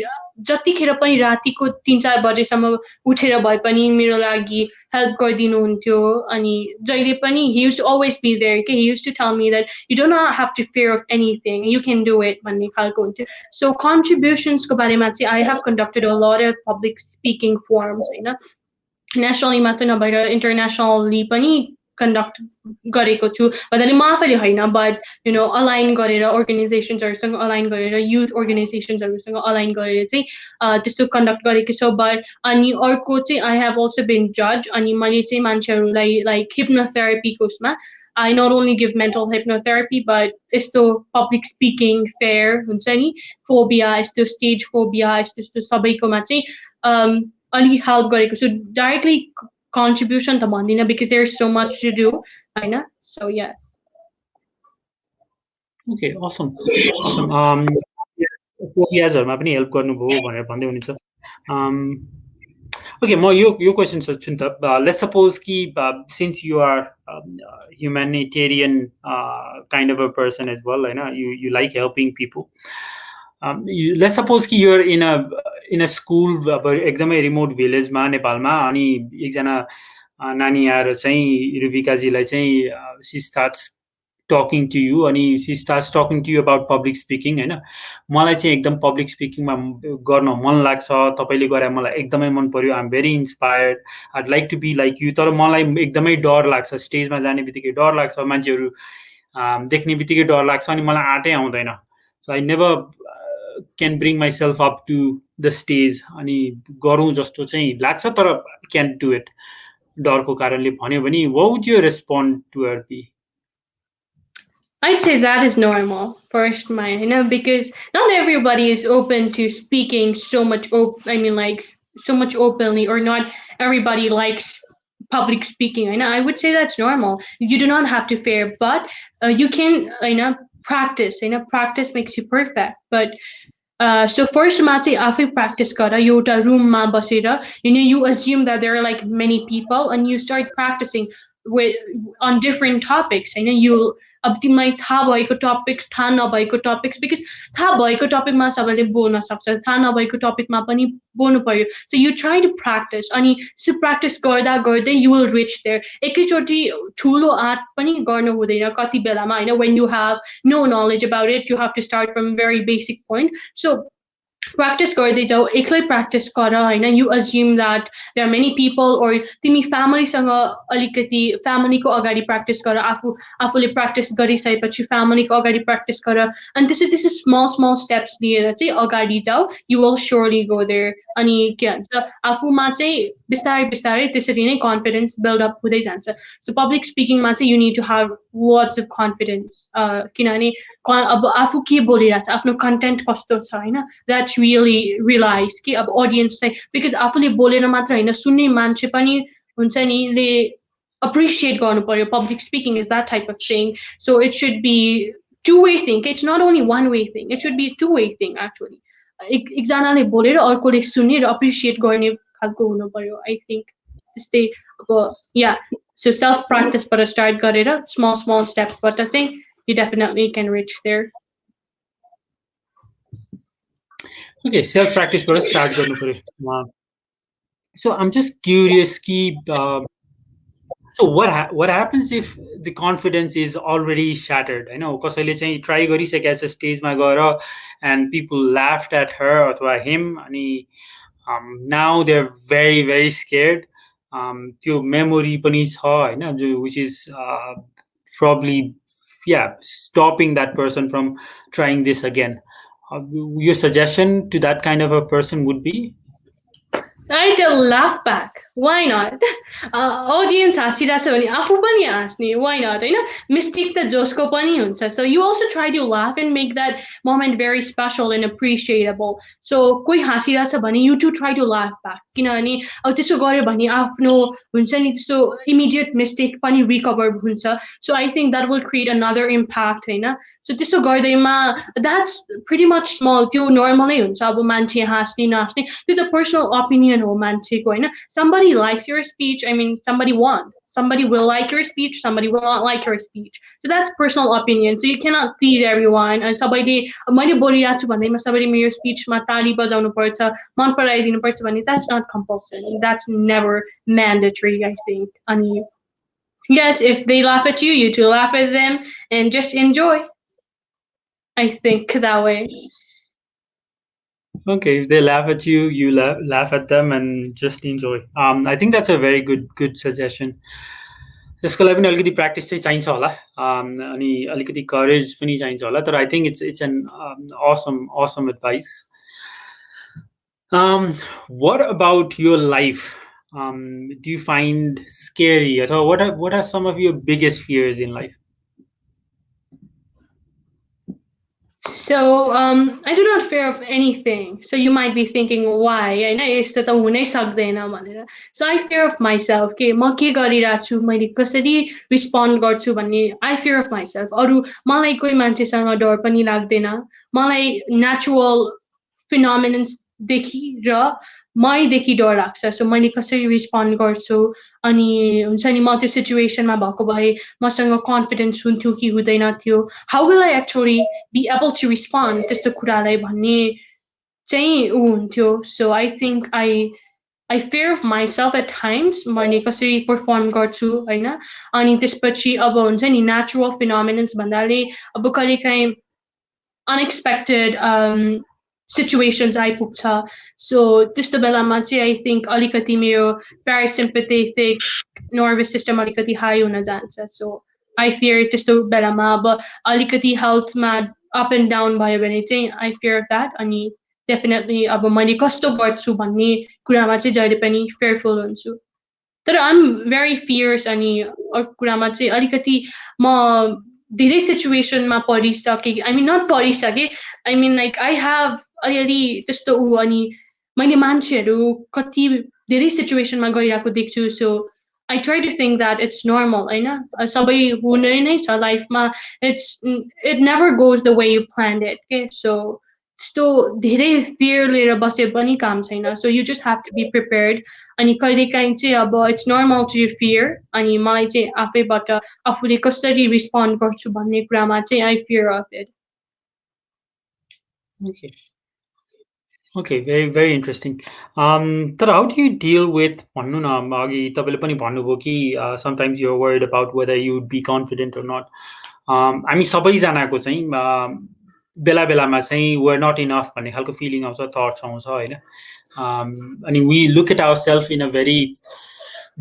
जतिखेर पनि रातिको 3-4 बजेसम्म उठेर भए पनि मेरो लागि हेल्प गरिदिनुहुन्थ्यो अनि जहिले पनि he used to always be there okay he used to tell me that you do not have to fear of anything you can do it भन्ने खालको हुन्थ्यो so contributions को बारेमा चाहिँ I have conducted a lot of public speaking forums होइन nationally मात्र नभएर internationally पनि conduct गरेको छु भन्दाखेरि म आफैले होइन but align गरेर organizationsहरुसँग align गरेर youth organizationsहरुसँग align गरेर चाहिँ त्यस्तो conduct गरेको छु but अनि अर्को चाहिँ I have also been judged अनि मैले चाहिँ मान्छेहरुलाई like hypnotherapy कोर्समा I not only give mental hypnotherapy but यस्तो public speaking fair हुन्छ नि phobia यस्तो stage phobia यस्तो सबैकोमा चाहिँ अलि help गरेको छु directly contribution त भन्दिनँ because there's so much to do होइन so yes okay awesome phobiasहरुमा पनि हेल्प गर्नुभयो भनेर भन्दै हुनुहुन्छ Okay, म यो क्वेसन सोध्छु नि त. Let's suppose कि since you are humanitarian kind of a person as well, होइन, you like helping people. Let's suppose कि you're in a school अब एकदमै रिमोट भिलेजमा नेपालमा, अनि एकजना नानी आएर चाहिँ रुविकाजीलाई चाहिँ she starts talking to you, अनि she starts talking to you about public speaking, होइन. मलाई चाहिँ एकदम पब्लिक स्पिकिङमा गर्न मन लाग्छ, तपाईँले गरे मलाई एकदमै मन पर्यो, I am very inspired, I'd like to be like you, तर मलाई एकदमै डर लाग्छ, स्टेजमा जाने बित्तिकै डर लाग्छ, मान्छेहरू देख्ने बित्तिकै डर लाग्छ, अनि मलाई आँटै आउँदैन. So I never can bring myself up to the stage, अनि गरौँ जस्तो चाहिँ लाग्छ, तर क्यान डु इट डरको कारणले भन्यो भने what would you respond to her be? I'd say that is normal, first, because not everybody is open to speaking so much. Like so much openly, or not everybody likes public speaking. I would say that's normal. You do not have to fear, but you can, practice. Practice makes you perfect. But so first चाहिँ आफै practice गर एउटा रूममा बसेर, you assume that there are like many people and you start practicing with on different topics. You अब तिमीलाई थाहा भएको टपिक्स, थाहा नभएको टपिक्स, बिकज थाहा भएको टपिकमा सबैले बोल्न सक्छ, थाहा नभएको टपिकमा पनि बोल्नु पर्यो. सो यु ट्राई टु प्र्याक्टिस, अनि सो प्र्याक्टिस गर्दा गर्दै यु विल रिच देयर. एकैचोटि ठुलो आर्ट पनि गर्नु हुँदैन कति बेलामा, होइन. When you have no knowledge about it, you have to start from very basic point. So practice गर्दै जाऊ, एक्लै practice गर, होइन. You assume that there are many people, or तिमी फ्यामिलीसँग अलिकति फ्यामिलीको अगाडि practice गर, आफूले practice गरिसकेपछि फ्यामिलीको अगाडि practice गर, अनि त्यसै small steps लिएर चाहिँ अगाडि जाऊ. You will surely go there. अनि के भन्छ, आफूमा चाहिँ बिस्तारै त्यसरी नै confidence build up हुँदै जान्छ. So public speaking मा चाहिँ you need to have lots of confidence. किनभने अब आफू के बोलिरहेको छ, आफ्नो कन्टेन्ट कस्तो छ, होइन. द्याट्स रियली रियलाइज कि अब अडियन्स चाहिँ, बिकज आफूले बोलेर मात्र होइन, सुन्ने मान्छे पनि हुन्छ नि, ले appreciate गर्नु पर्यो. Public speaking is that type of thing. So it should be two-way thing. It's not only one-way thing. It should be two-way thing actually. एकजनाले बोलेर अर्कोले सुन्ने र appreciate गर्ने खालको हुनु पर्यो, I think. त्यस्तै अब yeah. So self practice बाट start गरेर small steps बाट चाहिँ you definitely can reach there. Okay, self practice बाट start गर्नु पर्यो. So I'm just curious कि so what happens if the confidence is already shattered? I know कसैले चाहिँ try गरिसकेको छ स्टेजमा गएर and people laughed at her अथवा him, अनि now they're very very scared. त्यो memory पनि छ, होइन, which is probably stopping that person from trying this again. Your suggestion to that kind of a person would be? I'd laugh back. Why not? Audience हाँसिरहेको छ भने आफू पनि हाँस्ने. Why not? होइन, mistake त जसको पनि हुन्छ. So you also try to laugh and make that moment very special and appreciable. So कोही हाँसिरहेको छ भने you too try to laugh back. किनभने अब त्यसो गर्यो भने आफ्नो हुन्छ नि त्यस्तो immediate mistake पनि recover हुन्छ. So I think that will create another impact, होइन. So त्यसो गर्दैमा that's pretty much small. त्यो नर्मलै हुन्छ. अब मान्छे हाँस्ने नहाँस्ने त्यो त personal opinion हो मान्छेको, होइन. Somebody likes your speech. I mean, somebody won. Somebody will like your speech. Somebody will not like your speech. So that's personal opinion. So you cannot please everyone. And सबैले मैले बोलिरहेको छु भन्दैमा सबैले मेरो स्पिचमा ताली बजाउनु पर्छ, मन पराइदिनु पर्छ भने that's not compulsory. That's never mandatory, I think. अनि yes, if they laugh at you, you too laugh at them and just enjoy. I think that way. Okay, if they laugh at you, you laugh at them and just enjoy. I think that's a very good suggestion. त्यसको लागि पनि अलिकति practice चाहिँ चाहिन्छ होला, अनि अलिकति करेज पनि चाहिन्छ होला, तर I think it's an awesome advice. What about your life? Do you find scary? So what are some of your biggest fears in life? So I do not fear of anything. So you might be thinking why? यस्तो त हुनै सक्दैन भनेर. So I fear of myself. के म के गरिरहेको छु, मैले कसरी respond गर्छु भन्ने I fear of myself. अरू मलाई कोही मान्छेसँग डर पनि लाग्दैन. मलाई natural phenomenons देखि र मैदेखि डर लाग्छ सो मैले कसरी रेस्पोन्ड गर्छु अनि हुन्छ नि म त्यो सिचुएसनमा भएको भए मसँग कन्फिडेन्स हुन्थ्यो कि हुँदैन थियो how will I actually be able to respond त्यस्तो कुरालाई भन्ने चाहिँ ऊ हुन्थ्यो so I think I fear of myself at times मैले कसरी पर्फर्म गर्छु होइन अनि त्यसपछि अब हुन्छ नि नेचुरल फिनोमिनन्स भन्नाले अब कहिलेकाहीँ unexpected situations आइपुग्छ सो त्यस्तो बेलामा चाहिँ आई थिङ्क अलिकति मेरो प्यारासिम्पेथेटिक नर्भस सिस्टम अलिकति हाई हुन जान्छ सो आई फियर त्यस्तो बेलामा अब अलिकति हेल्थमा अप एन्ड डाउन भयो भने चाहिँ आई फियर द्याट अनि डेफिनेटली अब मैले कस्तो गर्छु भन्ने कुरामा चाहिँ जहिले पनि फेयरफुल हुन्छु तर आइम भेरी फियर्स अनि अर्को कुरामा चाहिँ अलिकति म धेरै सिचुएसनमा परिसकेँ आई मिन नट परिसकेँ आई मिन लाइक आई हेभ अलिअलि त्यस्तो ऊ अनि मैले मान्छेहरू कति धेरै सिचुएसनमा गइरहेको देख्छु so I try to think that it's normal होइन सबै हुने नै छ लाइफमा it never goes the way you plan it के सो त्यस्तो धेरै फियर लिएर बसे पनि काम छैन so you just have to be prepared अनि कहिलेकाहीँ चाहिँ अब इट्स नर्मल टु फियर अनि मलाई चाहिँ आफैबाट आफूले कसरी रेस्पोन्ड गर्छु भन्ने कुरामा चाहिँ I fear of it Okay. Okay, very very interesting. But how do you deal with भन्नु न अघि तपाईँले पनि भन्नुभयो कि sometimes you're worried about whether you would be confident or not. हामी सबैजनाको चाहिँ बेला बेलामा चाहिँ we're not enough भन्ने खालको फिलिङ आउँछ थट्स आउँछ होइन अनि we look at ourselves in a very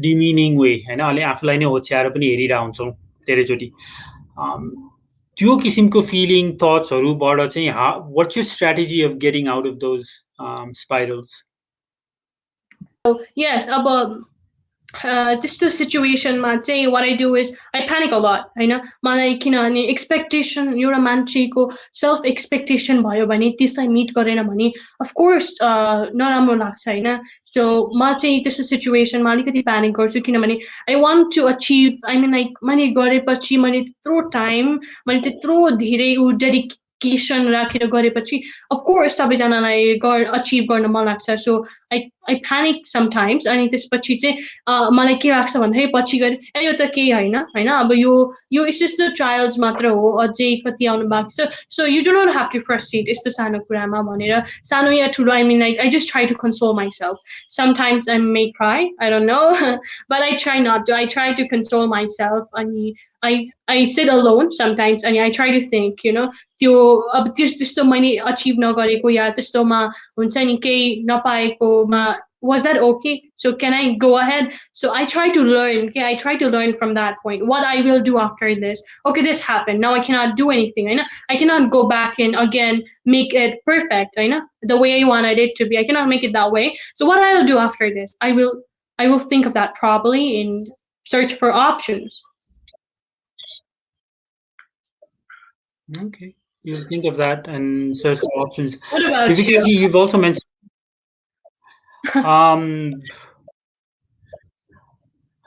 demeaning way होइन अलि आफूलाई नै होच्याएर पनि हेरिरहेको हुन्छौँ धेरैचोटि त्यो किसिमको फिलिङ थट्सहरूबाट चाहिँ what's your strategy of getting out of those spirals? Yes, अब त्यस्तो सिचुएसनमा चाहिँ what I do is I panic a lot होइन मलाई किनभने एक्सपेक्टेसन एउटा मान्छेको सेल्फ एक्सपेक्टेसन भयो भने त्यसलाई मिट गरेन भने अफकोर्स नराम्रो लाग्छ होइन सो म चाहिँ त्यस्तो सिचुएसनमा अलिकति प्यानिक गर्छु किनभने I want to achieve I mean like मैले गरेपछि मैले त्यत्रो टाइम मैले त्यत्रो धेरै डेडिकेसन राखेर गरेपछि अफकोर्स सबैजनालाई अचिभ गर्न मन लाग्छ सो आई प्यानिक समटाइम्स अनि त्यसपछि चाहिँ मलाई के लाग्छ भन्दाखेरि पछि गएर यो त केही होइन होइन अब यो यस्तो ट्रायल्स मात्र हो अझै कति आउनु भएको छ so you do not have to frustrate यस्तो सानो कुरामा भनेर सानो या ठुलो I mean like I just try to console myself sometimes I may cry I don't know but I try not to I try to console myself अनि I sit alone sometimes and I try to think, you know, त्यो अब त्यस्तो मैले achieve नगरेको या त्यस्तोमा हुन्छ नि केही नपाएकोमा was that okay? So can I go ahead? So I try to learn. Okay, I try to learn from that point. What I will do after this? Okay, this happened. Now I cannot do anything. I cannot go back and again make it perfect. The way I wanted it to be. I cannot make it that way. So what I will do after this? I will think of that properly and search for options. Okay, you'll think of that and search for options. What about because you? You've also mentioned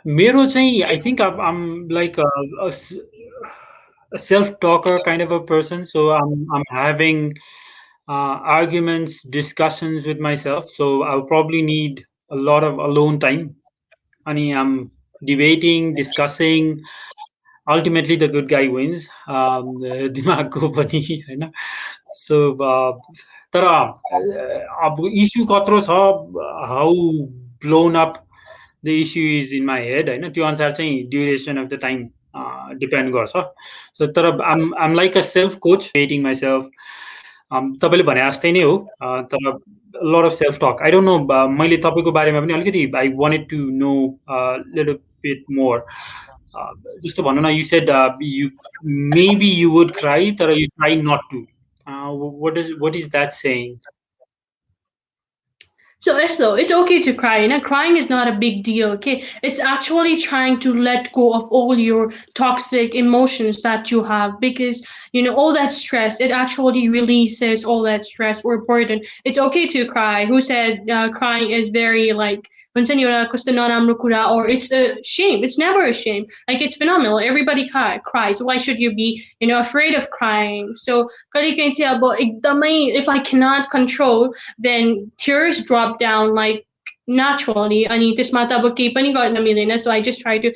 मेरो चाहिँ I think I'm like a self-talker kind of a person, so I'm having arguments, discussions with myself. So I'll probably need a lot of alone time. And I'm debating, discussing. Ultimately, the good guy wins. दिमागको पनि होइन. So तर अब issue कत्रो छ, how blown up the issue is in my head होइन त्यो अनुसार चाहिँ duration of the time depend गर्छ. So तर I'm like a self coach, creating myself. तपाईँले भने जस्तै नै हो तर lot of self talk. I don't know मैले तपाईँको बारेमा पनि अलिकति I wanted to know a little bit more. जस्तो भनौँ न you said you maybe you would cry तर you try not to. What is that saying? So it's okay to cry. Crying is not a big deal. Okay, it's actually trying to let go of all your toxic emotions that you have because all that stress. It actually releases all that stress or burden. It's okay to cry. Who said crying is very like हुन्छ नि एउटा कस्तो नराम्रो कुरा, or it's a shame. It's never a shame. Like, it's phenomenal. Everybody cries. Why should you be, afraid of crying? So कहिलेकाहीँ चाहिँ अब एकदमै, if I cannot control, then tears drop down like naturally, अनि त्यसमा त अब केही पनि गर्न मिलेन. So I just try to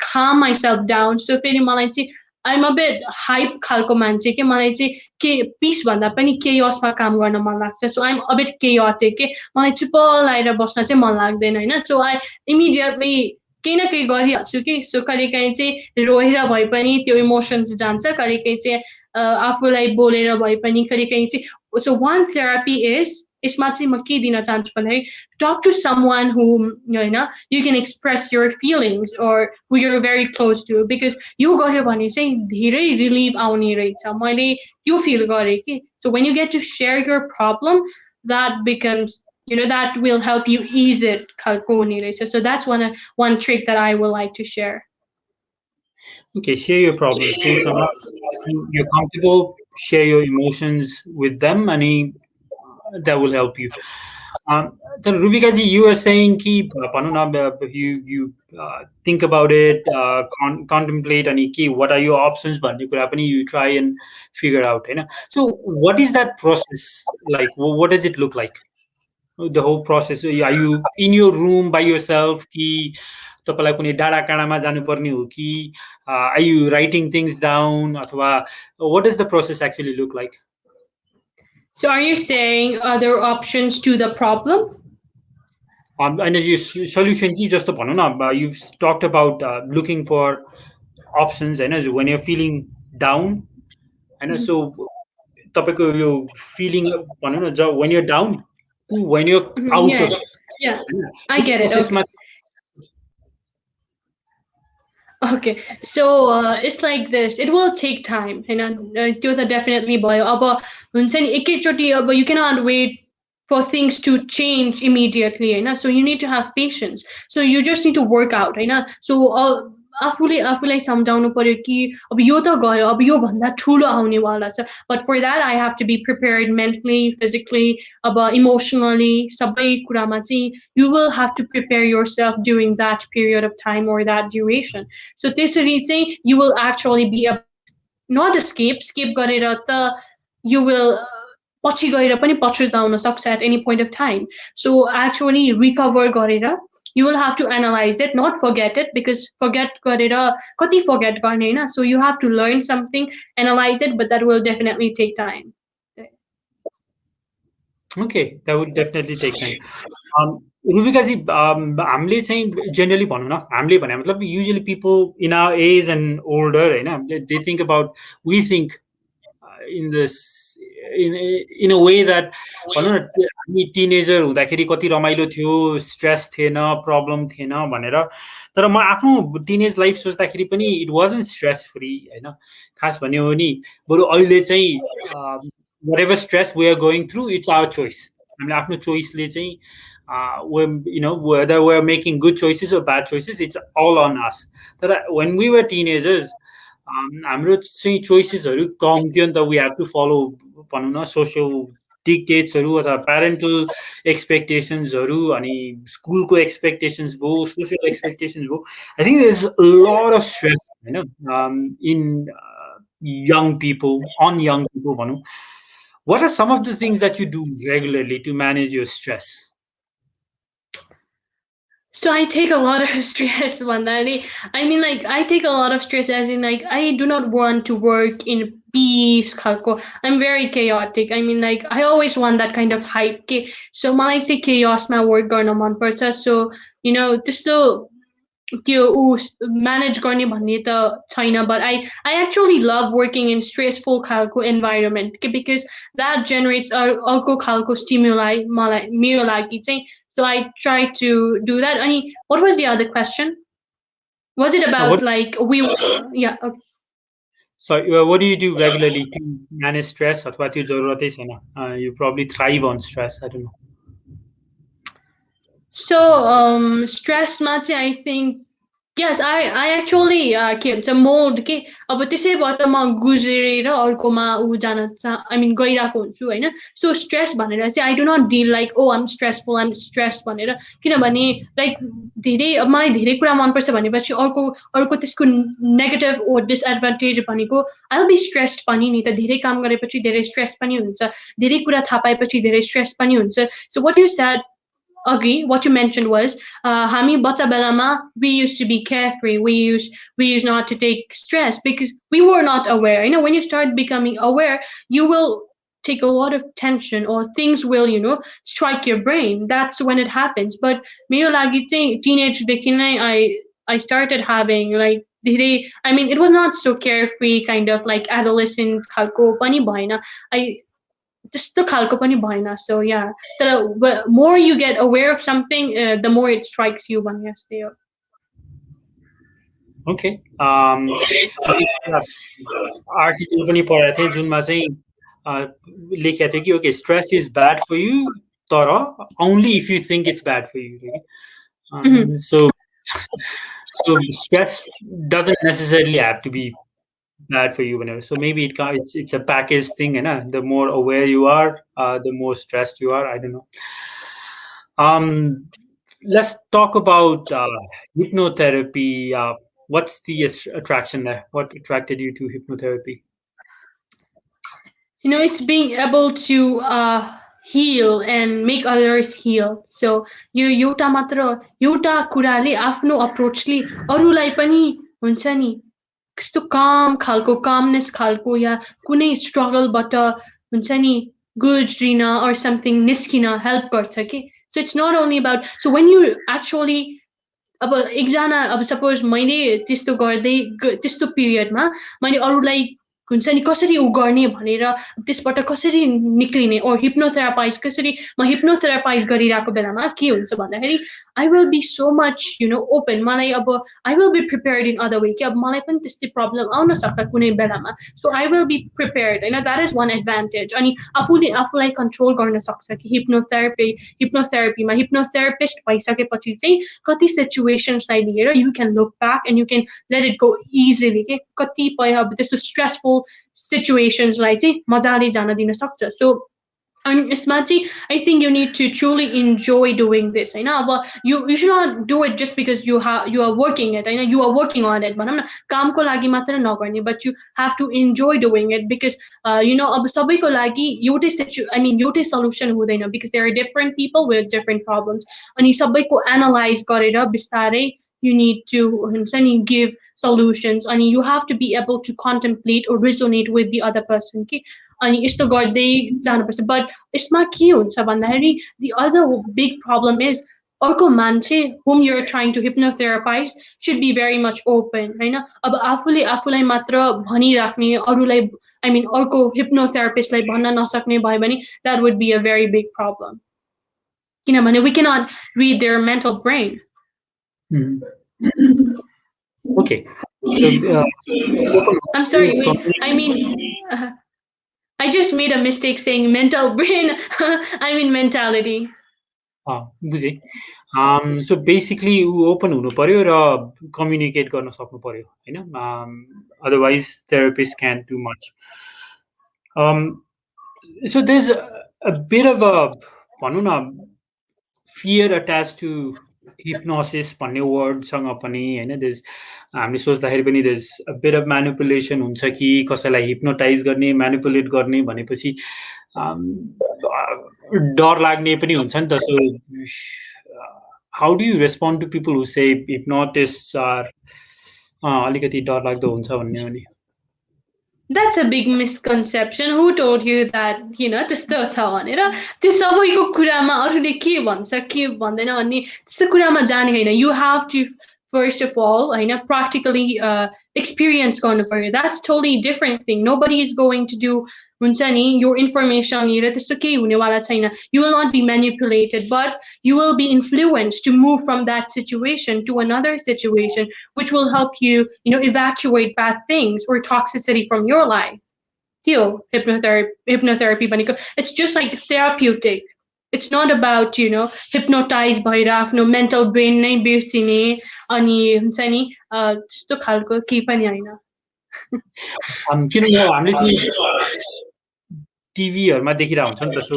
calm myself down. So फेरि मलाई चाहिँ I'm a bit hype खालको मान्छे के, मलाई चाहिँ के पिस भन्दा पनि केयसमा काम गर्न मन लाग्छ. So I'm a bit chaotic के, मलाई चुप लाएर बस्न चाहिँ मन लाग्दैन हैन. So I immediately केही न केही गरिहाल्छु कि. सो कहिलेकाहीँ चाहिँ रोएर भए पनि त्यो इमोसन्स जान्छ, कहिलेकाहीँ चाहिँ आफूलाई बोलेर भए पनि, कहिलेकाहीँ चाहिँ. So one therapy is, यसमा चाहिँ म के दिन चाहन्छु भन्दाखेरि, talk to someone who you can express your feelings or who you're very close to, because यो गर्यो भने चाहिँ धेरै रिलिफ आउने रहेछ. मैले त्यो फिल गरेँ कि. So when you get to share your problem, that becomes, that will help you ease it खालको हुने रहेछ. So that's one trick that I would like to share. Okay, share your problems. Say someone you're comfortable, share your emotions with them, and that will help you. Then Ruvika ji, you were saying ki you think about it, contemplate, and what are your options, but you try and figure out. So what is that process like? What does it look like? The whole process. Are you in your room by yourself? तपाईँलाई कुनै डाँडा काँडामा जानुपर्ने हो कि? Are you writing things down? अथवा what does the process actually look like? So are you saying other options to the problem? And your solution कि जस्तो भनौँ न, you've talked about looking for options Hahn, when you're feeling down Hahn. So तपाईँको यो feeling भनौँ न, when you're down to when you're out of it. Yeah, I get it. Okay, so it's like this. It will take time, त्यो त definitely भयो. अब हुन्छ नि एकैचोटि, अब you cannot wait for things to change immediately, so you need to have patience. So you just need to work out, so आफूलाई सम्झाउनु पर्यो कि अब यो त गयो, अब यो भन्दा ठुलो आउनेवाला छ. But for that I have to be prepared mentally, physically, अब emotionally, सबै कुरामा चाहिँ you will have to prepare yourself during that period of time or that duration. So त्यसरी चाहिँ you will actually be not skip गरेर त you will पछि गएर पनि पछुताउन सक्छ at any point of time. So actually recover गरेर you will have to analyze it, not forget it, because forget गरेर कति forget गर्ने हैन. So you have to learn something, analyze it, but that will definitely take time. Okay, that would definitely take time. Ruvika ji, हामीले चाहिँ generally भनौँ न, हामीले भने मतलब usually people in our age and older, they think about, we think in this in a way that भनौँ न, हामी टिनेजर हुँदाखेरि कति रमाइलो थियो, स्ट्रेस थिएन, प्रब्लम थिएन भनेर. तर म आफ्नो टिनेज लाइफ सोच्दाखेरि पनि इट वाजन्ट स्ट्रेस फ्री हैन. खास भन्यो भने बरु अहिले चाहिँ whatever stress we are going through, it's our choice. हामीले आफ्नो चोइसले चाहिँ whether we're making good choices or bad choices, it's all on us. तर when we were teenagers, हाम्रो चाहिँ चोइसेसहरू कम थियो नि त. We have to follow भनौँ न social dictatesहरू अथवा parental expectationsहरू, अनि स्कुलको expectations भयो, social expectations भयो. I think there's a lot of stress in young people, on young people भनौँ. What are some of the things that you do regularly to manage your stress? So I take a lot of stress, Vandani. I mean, like, I take a lot of stress as in, like, I do not want to work in peace, Khalko. I'm very chaotic. I mean, like, I always want that kind of hype. So मलाई चाहिँ chaosमा work गर्न मन पर्छ. So, त्यस्तो त्यो manage गर्ने भन्ने त छैन, but I actually love working in stressful खालको environment because that generates अर्को खालको stimuli मलाई मेरो लागि चाहिँ. So I try to do that. I mean, what was the other question? Was it about yeah, okay. So what do you do regularly to manage stress? अथवा त्यो जरुरतै छैन. You probably thrive on stress. I don't know. So stress मा चाहिँ I think Yes, I actually के भन्छ mould के अब त्यसैबाट म गुज्रेर अर्कोमा ऊ जान आई मिन गइरहेको हुन्छु होइन सो स्ट्रेस भनेर चाहिँ I do not deal like oh I'm stress भनेर किनभने लाइक धेरै अब मलाई धेरै कुरा मनपर्छ भनेपछि अर्को अर्को त्यसको नेगेटिभ ओ डिसएडभान्टेज भनेको आई विल बी स्ट्रेस्ड पनि नि त धेरै काम गरेपछि धेरै स्ट्रेस पनि हुन्छ धेरै कुरा थाहा पाएपछि धेरै स्ट्रेस पनि हुन्छ so what you said agree what you mentioned was हामी बच्चा बेलामा we used to be carefree we used not to take stress because we were not aware you know when you start becoming aware you will take a lot of tension or things will strike your brain that's when it happens but मेरो लागि चाहिँ teenage देखि नै I started having like धेरै I mean it was not so carefree kind of like adolescent खालको पनि भएन I त्यस्तो खालको पनि भएन so yeah the more you get aware of something the more it strikes you भने जस्तै हो ओके आर्टिकल पनि पढेको थिएँ जुनमा चाहिँ लेखेको थियो कि okay stress is bad for you तर only if you think it's bad for you so so stress doesn't necessarily have to be bad for you whenever so maybe it's a package thing and the more aware you are the more stressed you are I don't know let's talk about hypnotherapy what's the attraction there what attracted you to hypnotherapy it's being able to heal and make others heal so यो एउटा मात्र एउटा कुराले आफ्नो अप्रोचले अरूलाई पनि हुन्छ नि कस्तो काम खालको कामनेस खालको या कुनै स्ट्रगलबाट हुन्छ नि गुज्रिन or something निस्किन हेल्प गर्छ कि so it's not only about so when you actually अब एकजना अब सपोज मैले त्यस्तो गर्दै त्यस्तो पिरियडमा मैले अरूलाई हुन्छ नि कसरी उ गर्ने भनेर त्यसबाट कसरी निक्लिने ओ हिप्नोथेरापाइज कसरी म हिप्नोथेरापाइज गरिरहेको बेलामा के हुन्छ भन्दाखेरि I will be so much open मलाई अब I will be prepared in other way कि अब मलाई पनि त्यस्तै प्रब्लम आउन सक्छ कुनै बेलामा सो आई विल बी प्रिपेयर्ड होइन द्याट इज वान एडभान्टेज अनि आफूले आफूलाई कन्ट्रोल गर्न सक्छ कि हिप्नोथेरापीमा हिप्नोथेरापिस्ट भइसकेपछि चाहिँ कति सिचुएसन्सलाई लिएर you can look back and you can let it go easily के कतिपय अब त्यस्तो स्ट्रेसफुल सिचुएसन्सलाई चाहिँ मजाले जान दिन सक्छ सो and यसमा चाहिँ I think you need to truly enjoy doing this होइन अब you should not do it just because you are working it होइन you are working on it भनौँ न कामको लागि मात्र नगर्ने but you have to enjoy doing it because अब सबैको लागि एउटै एउटै सल्युसन हुँदैन because there are different people with different problems अनि सबैको एनालाइज गरेर बिस्तारै you need to हुन्छ नि give solutions and you have to be able to contemplate or resonate with the other person कि अनि यस्तो गर्दै जानुपर्छ बट यसमा के हुन्छ भन्दाखेरि the other big problem is अर्को मान्छे whom you're trying to hypnotherapize should be very much open होइन अब आफूले आफूलाई मात्र भनिराख्ने अरूलाई I mean अर्को hypnotherapistलाई भन्न नसक्ने भयो भने that would be a very big problem किनभने we cannot read their mental brain okay so, I'm sorry wait I mean I just made a mistake saying mental brain. I mean mentality. बुझेँ so basically ऊ open हुनु पर्यो र communicate गर्न सक्नु पर्यो होइन otherwise therapist can do much so there is a bit of a भनौँ न फियर अट्याच टु हिप्नोसिस भन्ने वर्डसँग पनि होइन देयर हामी सोच्दाखेरि पनि there is a bit of manipulation हुन्छ कि कसैलाई हिप्नोटाइज गर्ने म्यानिपुलेट गर्ने भनेपछि डर लाग्ने पनि हुन्छ नि त so how do you respond to people who say hypnotist are अलिकति डर लाग्दो हुन्छ भन्ने हो नि That's a big misconception. Who told you that, त्यस्तो छ भनेर त्यो सबैको कुरामा अरूले के भन्छ के भन्दैन भन्ने त्यस्तो कुरामा जाने होइन you have to first of all practically experience गर्नु पर्यो that's totally different thing nobody is going to do हुन्छ नि your information लिएर त्यस्तो केही हुनेवाला छैन you will not be manipulated but you will be influenced to move from that situation to another situation which will help you evacuate bad things or toxicity from your life त्यो hypnotherapy भनेको it's just like therapeutic It's not about hypnotize भएर आफ्नो mental brain नै बिर्सिने अनि हुन्छ नि त्यस्तो खालको केही पनि हैन किनकि अब हामीले चाहिँ टिभीहरूमा देखिरहेको हुन्छ नि त सो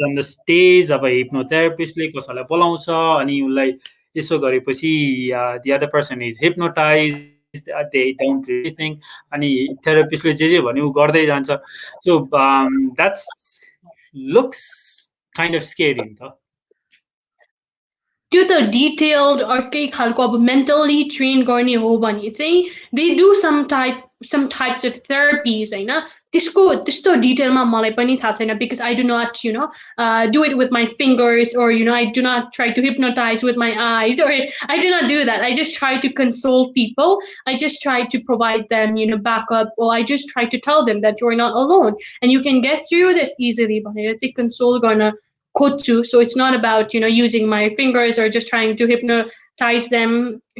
अन द स्टेज अब हिप्नोथेरापिस्टले कसैलाई बोलाउँछ अनि उसलाई यसो गरेपछि the other person is hypnotized, they don't do anything अनि थेरापिस्टले जे भन्यो ऊ गर्दै जान्छ so that's looks kind of scary नि त त्यो त डिटेल्ड अर्कै खालको अब मेन्टली ट्रेन गर्ने हो भने चाहिँ they do some types of therapies होइन त्यस्तो डिटेलमा मलाई पनि थाहा छैन because I do not do it with my fingers or I do not try to hypnotize with my eyes or I do not do that I just try to console people I just try to provide them backup or I just try to tell them that you're not alone and you can get through this easily भनेर चाहिँ console गर्न खोज्छु so it's not about using my fingers or just trying to hypnotize them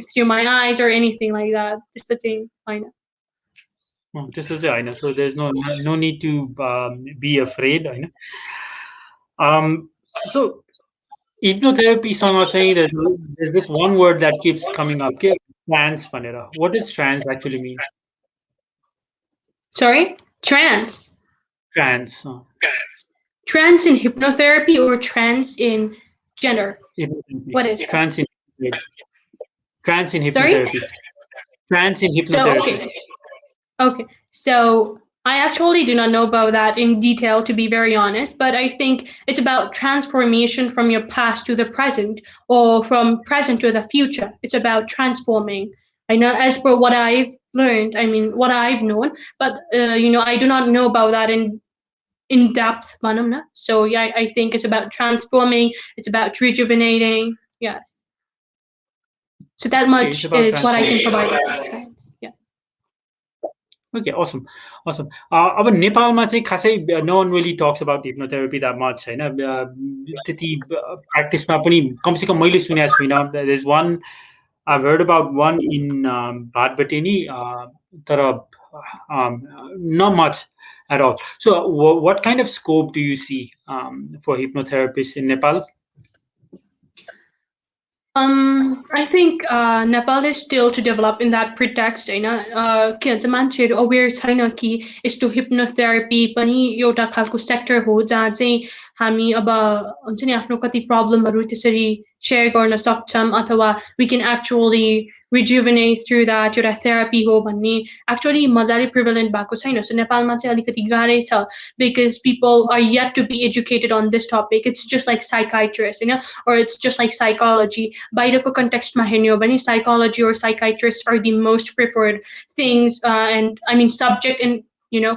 through my eyes or anything like that त्यस्तो चाहिँ होइन त्यस्तो चाहिँ होइन so there is no need to be afraid होइन सो हिप्नोथेरापीसँग चाहिँ there's this one word that keeps coming up के trance भनेर what does trance actually mean sorry trance trance in hypnotherapy or trance in gender what is trance in hypnotherapy trance in hypnotherapy okay so I actually do not know about that in detail to be very honest but I think it's about transformation from your past to the present or from present to the future it's about transforming I know as per what I've learned I mean what I've known but I do not know about that in depth manamna so yeah I think it's about transforming it's about rejuvenating yes so that much is what I can provide yeah okay awesome अब नेपालमा चाहिँ खासै no one really talks about hypnotherapy that much हैन त्यति प्र्याक्टिसमा पनि कमसेकम मैले सुनेको छुइनँ there's one I've heard about one in Bhatbatini तर not much at all. So what kind of scope do you see for hypnotherapists in Nepal? I think Nepal is still to develop in that pretext होइन के भन्छ मान्छेहरू अवेर छैन कि यस्तो hypnotherapy पनि एउटा खालको सेक्टर हो जहाँ चाहिँ हामी अब हुन्छ नि आफ्नो कति प्रब्लमहरू त्यसरी सेयर गर्न सक्छौँ अथवा we can actually rejuvenate through that एउटा थेरापी हो भन्ने एक्चुअली मजाले प्रिभलेन्ट भएको छैन सो नेपालमा चाहिँ अलिकति गाह्रै छ because people are yet to be educated on this topic it's just like psychiatrists or it's just like psychology बाहिरको कन्टेक्स्टमा हेर्ने हो भने psychology or psychiatrists are the most preferred things and I mean subject in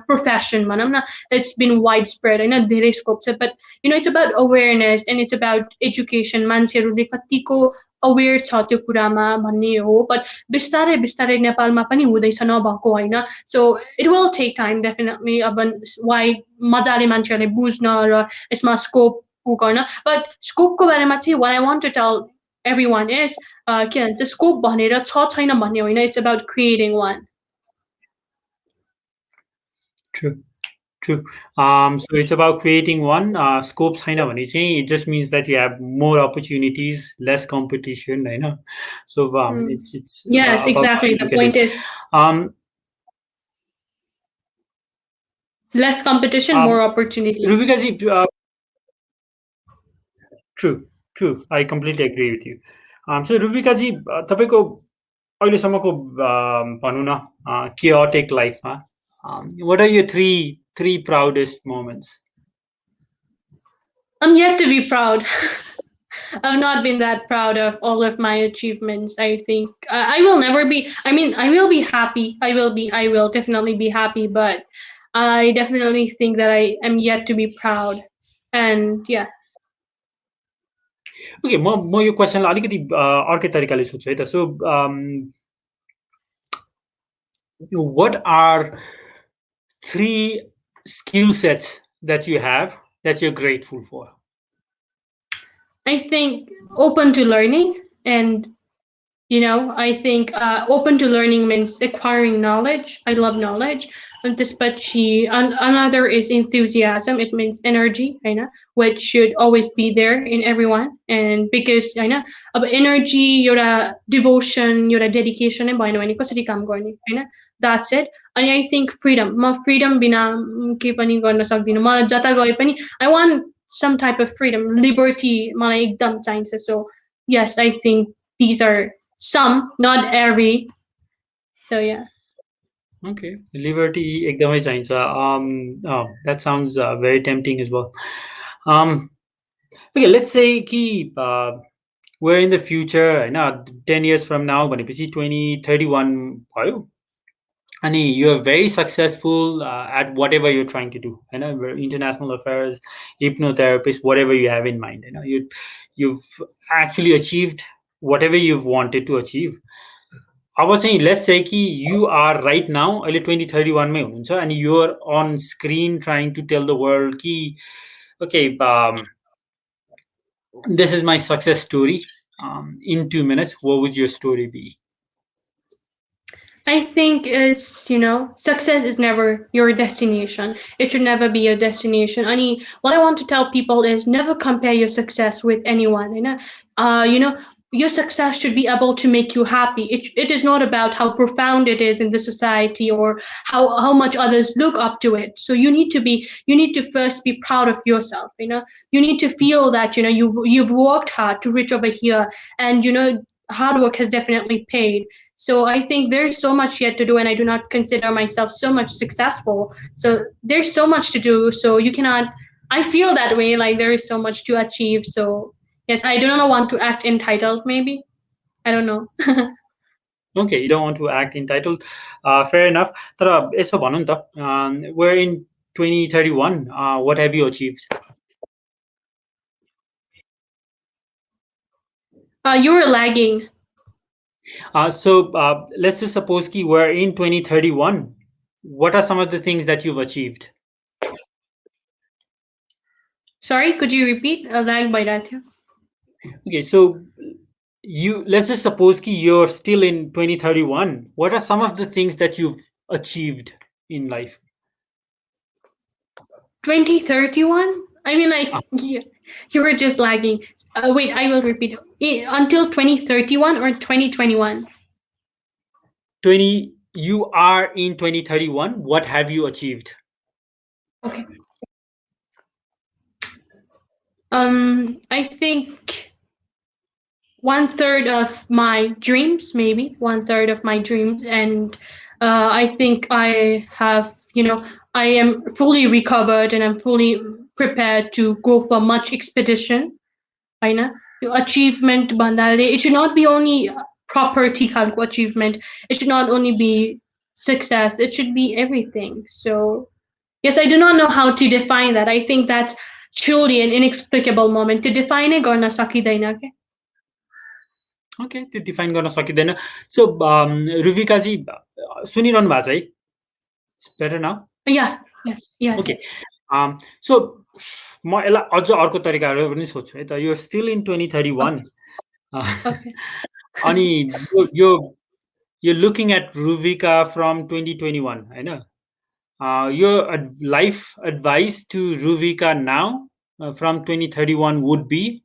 profession manam na it's been widespread धेरै scope छ but it's about awareness and it's about education मान्छेहरूले कतिको अवेर छ त्यो कुरामा भन्ने हो but बिस्तारै बिस्तारै नेपालमा पनि हुँदैछ नभएको होइन so it will take time definitely अब why मजाले मान्छेहरूले बुझ्न र यसमा स्कोप गर्न but स्कोपको बारेमा चाहिँ what I want to tell everyone is के भन्छ स्कोप भनेर छ छैन भन्ने होइन it's about creating one True. So it's about creating one. Scope छैन भने चाहिँ it just means that you have more opportunities, less competition, I know. So it's yes, exactly. The point is less competition, more opportunities. Ruvika ji, true. I completely agree with you. So Ruvika ji, तपाईको अहिलेसम्मको भनौँ न chaotic लाइफमा what are your three proudest moments? I'm yet to be proud. I've not been that proud of all of my achievements. I think I will never be. I mean, I will be happy. I will definitely be happy. But I definitely think that I am yet to be proud. And yeah. Okay, म यो क्वेसनलाई अलिकति अर्कै तरिकाले सोध्छु है त सो what are 3 skill sets that you have that you're grateful for? I think open to learning and I think open to learning means acquiring knowledge. I love knowledge. And another is enthusiasm. It means energy, होइन, which should always be there in everyone. And because होइन, अब energy एउटा devotion एउटा dedication नै भएन भने कसरी काम गर्ने, होइन, that's it. अनि I think freedom, म freedom बिना के पनि गर्न सक्दिनँ. मलाई जता गए पनि I want some type of freedom, liberty मलाई एकदम चाहिन्छ. So yes, I think these are some, not every. So yeah. Okay, liberty एकदमै चाहिन्छ. That sounds very tempting as well. Okay, let's say कि we're in the future, होइन, 10 years from now भनेपछि 2031 भयो, and you're very successful at whatever you're trying to do, international affairs, hypnotherapist, whatever you have in mind, you've actually achieved whatever you've wanted to achieve. I was saying, let's say कि you are right now अहिले 2031 मै हुनुहुन्छ, and you're on screen trying to tell the world कि okay, this is my success story. In 2 minutes, what would your story be? I think it's, success is never your destination. It should never be your destination. What I want to tell people is never compare your success with anyone. Your success should be able to make you happy. It is not about how profound it is in the society or how much others look up to it. So you need to first be proud of yourself. You need to feel that, you've worked hard to reach over here, and, hard work has definitely paid. So I think there's so much yet to do, and I do not consider myself so much successful. So there's so much to do. So you cannot. I feel that way. Like there is so much to achieve. So yes, I do not want to act entitled. Maybe I don't know. Okay, you don't want to act entitled. Fair enough. तर यसो भनौँ नि त, we're in 2031. What have you achieved? You're lagging. So let's just suppose कि we're in 2031. What are some of the things that you've achieved? Sorry, could you repeat? Lag by that. Okay, so let's just suppose कि you're still in 2031. What are some of the things that you've achieved in life? 2031? I mean, like, you were just lagging. Wait, I will repeat. Until 2031 or 2021? You are in 2031. What have you achieved? Okay. I think 1/3 of my dreams, maybe 1/3 of my dreams, and I think I have, I am fully recovered and I'm fully prepared to go for much expedition. I know achievement bandale. It should not be only property kalko achievement. It should not only be success. It should be everything. So yes, I do not know how to define that. I think that's truly an inexplicable moment. To define it, garna sakidaina ke. Okay, त्यो define गर्न सकिँदैन. So रुविका जी सुनिरहनु भएको छ है? Better now? Yeah, yes. Okay. So म यसलाई अझ अर्को तरिकाले पनि सोध्छु है त. You're still in 2031. Okay. अनि you're looking at Ruvika from 2021, होइन? Your life advice to Ruvika now from 2031 would be?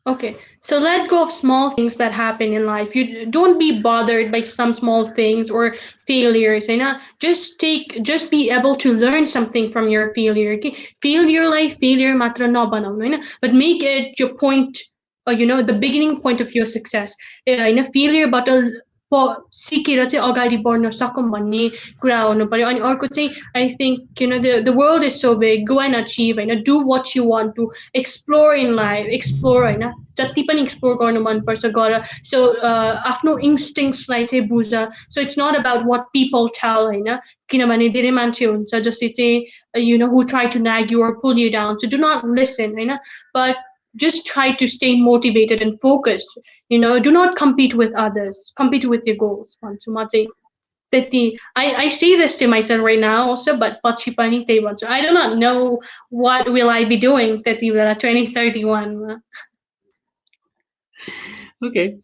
Okay, so let go of small things that happen in life. You don't be bothered by some small things or failures. Just be able to learn something from your failure. Okay? Failure life, failure matra na banaunu, but make it your point, the beginning point of your success. Failure but सिकेर चाहिँ अगाडि बढ्न सकौँ भन्ने कुरा हुनु पर्यो. अनि अर्को चाहिँ I think the world is so big, go and achieve, do what you want to, explore in life, explore, जति पनि एक्सप्लोर गर्नु मनपर्छ गर. सो आफ्नो इन्स्टिङ्क्ट्सलाई चाहिँ बुझ. So it's not about what people tell, होइन, किनभने धेरै मान्छे हुन्छ जसले चाहिँ who try to nag you or pull you down. So do not listen, होइन, but just try to stay motivated and focused. Do not compete with others, compete with your goals. I see this to myself right now also, but I do not know what will I be doing 2031. Okay.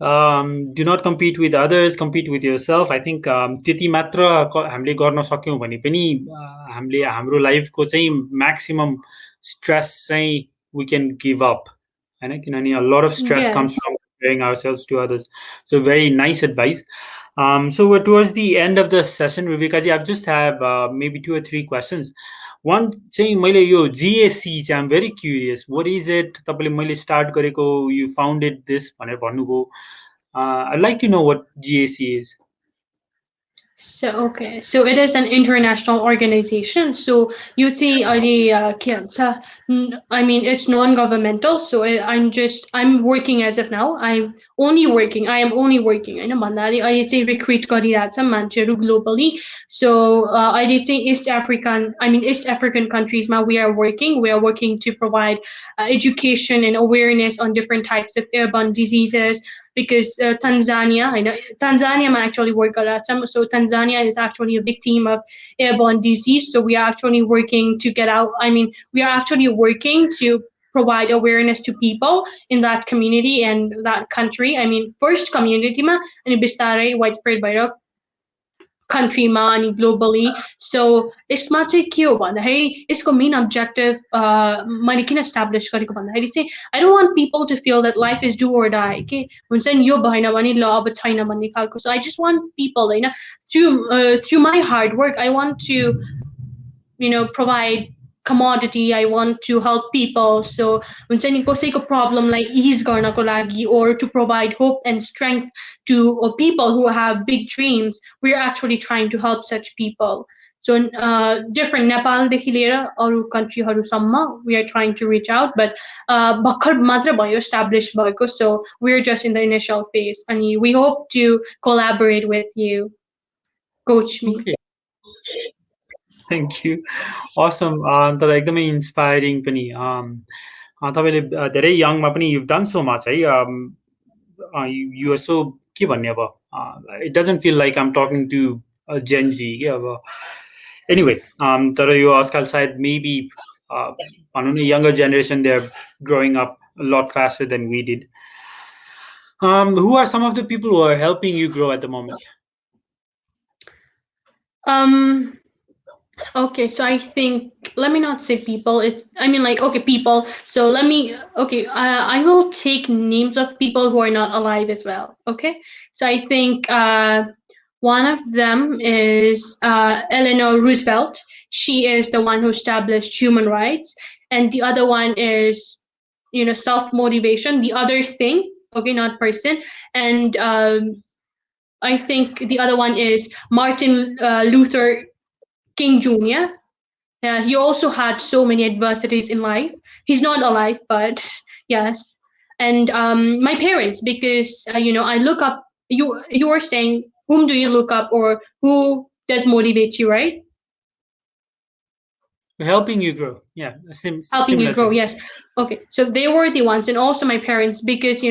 Do not compete with others, compete with yourself. I think त्यति मात्र हामीले गर्न सक्यौँ भने पनि हामीले हाम्रो लाइफको चाहिँ म्याक्सिमम स्ट्रेस चाहिँ we can give up होइन किनभने a lot of stress comes Yes. from comparing ourselves to others. So very nice advice. So we're towards the end of the session, Ruvika ji. I just have maybe 2 or 3 questions. One चाहिँ मैले यो GAC चाहिँ I'm very curious. What is it? तपाईँले मैले start गरेको you founded this भनेर भन्नुभयो. I'd like to know what GAC is. So okay, so it is an international organization. So UT I mean it's non-governmental. So I'm working as of now. I am only working. I know भन्नाले अहिले चाहिँ recruit गरिरहेछ मान्छेहरू globally. So अहिले चाहिँ East African countries ma we are working to provide education and awareness on different types of airborne diseases because Tanzania might actually work at that. So Tanzania is actually a victim of airborne disease. So we are actually working to get out. I mean, we are actually working to provide awareness to people in that community and that country. I mean, first community ma and bistare widespread by countryमा अनि globally. So यसमा चाहिँ के हो भन्दाखेरि यसको main objective मैले किन establish गरेको भन्दाखेरि चाहिँ I don't want people to feel that life is do or die के हुन्छ नि यो भएन भने ल अब छैन भन्ने खालको. So I just want people होइन through my hard work I want to provide commodity. I want to help people. So हुन्छ नि कसैको problemलाई ease गर्नको लागि or to provide hope and strength to people who have big dreams. We're actually trying to help such people. So different नेपालदेखि लिएर अरू कन्ट्रीहरूसम्म we are trying to reach out, but भर्खर मात्र भयो establish भएको. So we're just in the initial phase and we hope to collaborate with you. Coach me. Okay. Thank you. Awesome. तर एकदमै inspiring पनि. तपाईँले धेरै यङमा पनि you've done so much है. You are so के भन्ने अब it doesn't feel like I'm talking to a Gen Z के अब anyway तर यो आजकल सायद maybe भनौँ न younger generation they're growing up a lot faster than we did. Who are some of the people who are helping you grow at the moment? Okay, so I think let me not say people. Okay, people. So I will take names of people who are not alive as well. Okay, so I think one of them is Eleanor Roosevelt. She is the one who established human rights, and the other one is self motivation. The other thing, okay, not person, and I think the other one is Martin Luther King Jr. Yeah, he also had so many adversities in life. He's not alive, but yes. And my parents, because I look up. You were saying, whom do you look up, or who does motivate you, right? Helping you grow. Yeah, helping you grow. Yes. Okay. So they were the ones, and also my parents, because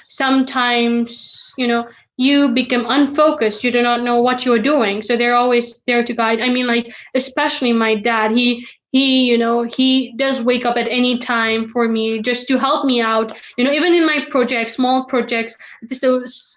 sometimes you become unfocused. You do not know what you're doing, so they're always there to guide. I mean, like especially my dad. He does wake up at any time for me just to help me out. Even in my projects, small projects. त्यस्तो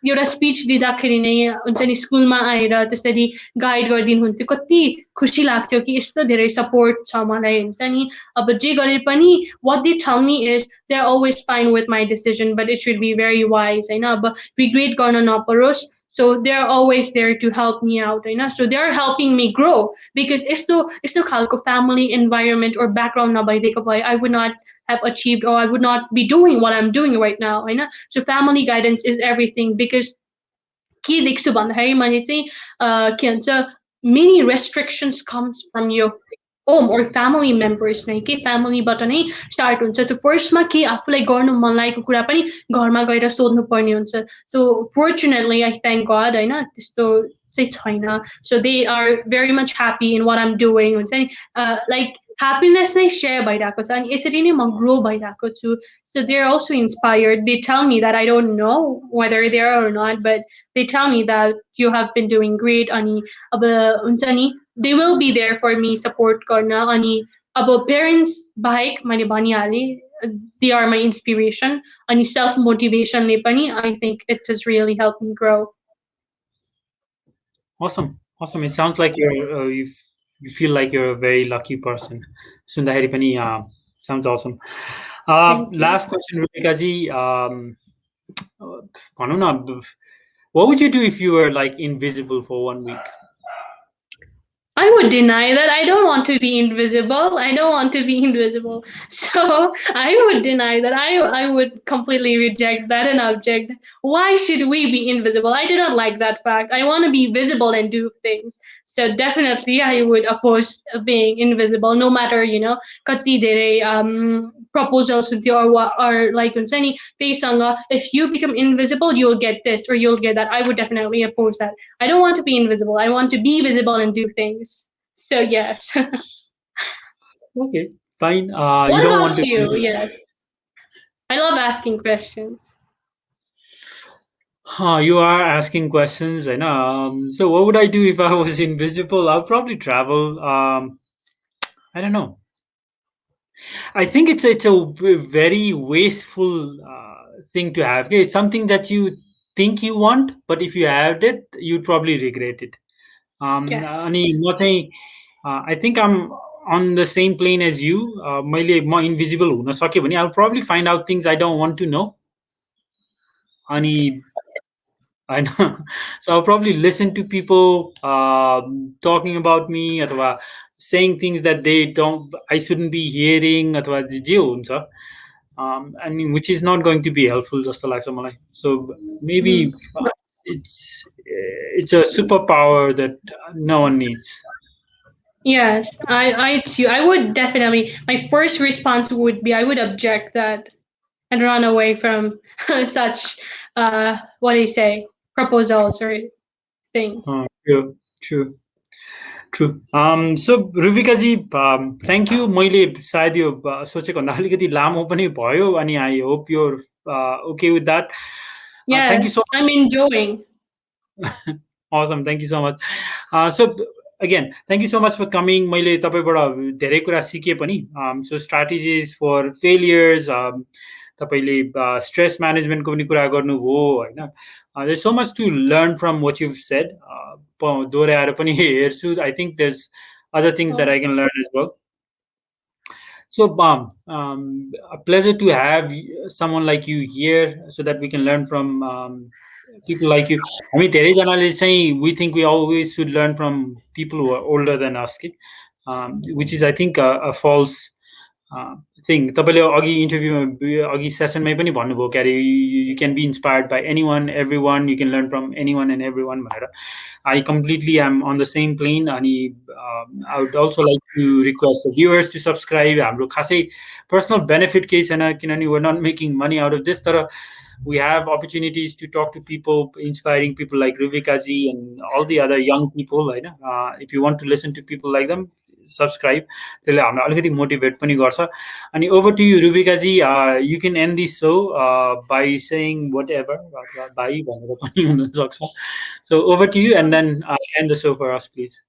एउटा speech दिँदाखेरि नै हुन्छ नि स्कुलमा आएर त्यसरी guide गरिदिनुहुन्थ्यो कति खुसी लाग्थ्यो कि यस्तो धेरै सपोर्ट छ मलाई हुन्छ नि अब जे गरे पनि what they tell me is they're always fine with my decision, but it should be very wise होइन अब regret गर्न नपरोस्. So they're always there to help me out होइन. So they're helping me grow because यस्तो खालको family environment or background नभइदिएको भए I would not have achieved, or I would not be doing what I'm doing right now होइन. So family guidance is everything because के देख्छु भन्दाखेरि मैले चाहिँ के भन्छ many restrictions comes from your home or family members नै के फ्यामिलीबाट नै स्टार्ट हुन्छ. सो फर्स्टमा के आफूलाई गर्नु मन लागेको कुरा पनि घरमा गएर सोध्नु पर्ने हुन्छ. सो फर्चुनेटली आई थ्याङ्क गड होइन त्यस्तो चाहिँ छैन. So they are very much happy in what I'm doing हुन्छ नि लाइक happiness नै share भइरहेको छ अनि यसरी नै म grow भइरहेको छु. So they're also inspired. They tell me that I don't know whether they are or not, but they tell me that you have been doing great. अनि अब हुन्छ नि they will be there for me support गर्न अनि अब parents बाहेक मैले भनिहालेँ, they are my inspiration. अनि self motivationले पनि I think it has really helped me grow. Awesome, awesome. It sounds like you feel like you're a very lucky person. सुन्दाखेरि पनि sounds awesome. Thank you. Last question, Ruvika ji. भनौँ न, what would you do if you were like invisible for 1 week? I would deny that. I don't want to be invisible. I don't want to be invisible. So I would deny that. I would completely reject that and object. Why should we be invisible? I do not like that fact. I want to be visible and do things. So definitely I would oppose being invisible, no matter, कति धेरै proposals हुन्थ्यो or like हुन्छ नि त्यहीसँग if you become invisible you'll get this or you'll get that. I would definitely oppose that. I don't want to be invisible. I want to be visible and do things. So yes. Okay, fine. You What don't want about to. you? Yes. I love asking questions. You are asking questions, and so what would I do if I was invisible? I'll probably travel. I don't know. I think it's a very wasteful thing to have. Okay? It's something that you think you want, but if you had it, you'd probably regret it. Yes. अनि म चाहिँ I think I'm on the same plane as you. म invisible हुन सक्यो भने I'll probably find out things I don't want to know. अनि I know. So I'll probably listen to people talking about me अथवा saying things that I shouldn't be hearing अथवा जे हुन्छ. And which is not going to be helpful जस्तो लाग्छ मलाई. So Mhm. maybe it's a superpower that no one needs. Yes, I too. I would definitely. My first response would be I would object that and run away from such what do you say proposals or things. True, true. True. So Ruvikaजी, thank you. मैले सायद यो सोचेको भन्दा अलिकति लामो पनि भयो अनि I hope you're okay with that. Thank you so Yes, I'm enjoying. Awesome. Thank you so much. So again, thank you so much for coming. मैले तपाईँबाट धेरै कुरा सिकेँ पनि. So strategies for failures. तपाईँले stress management को पनि कुरा गर्नुभयो होइन. There's so much to learn from what you've said. दोहोऱ्याएर पनि हेर्छु. I think there's other things that I can learn as well. So, a pleasure to have someone like you here so that we can learn from people like you. I mean, धेरैजनाले चाहिँ we think we always should learn from people who are older than us, which is I think a false thing. तपाईँले अघि इन्टरभ्यूमा अघि सेसनमै पनि भन्नुभयो के अरे you can be inspired by anyone, everyone, you can learn from anyone and everyone भनेर. I completely am on the same plane. And I would also like to request the viewers to subscribe. हाम्रो खासै personal benefit केही छैन किनभने we're not making money out of this. तर we have opportunities to talk to people, inspiring people like Ruvika ji and all the other young people. If you want to listen to people like them, subscribe. त्यसले हामीलाई अलिकति motivate पनि गर्छ. अनि over to you, Ruvika ji. You can end this show by saying whatever. Bye भनेर पनि हुन सक्छ. So over to you, and then end the show for us, please.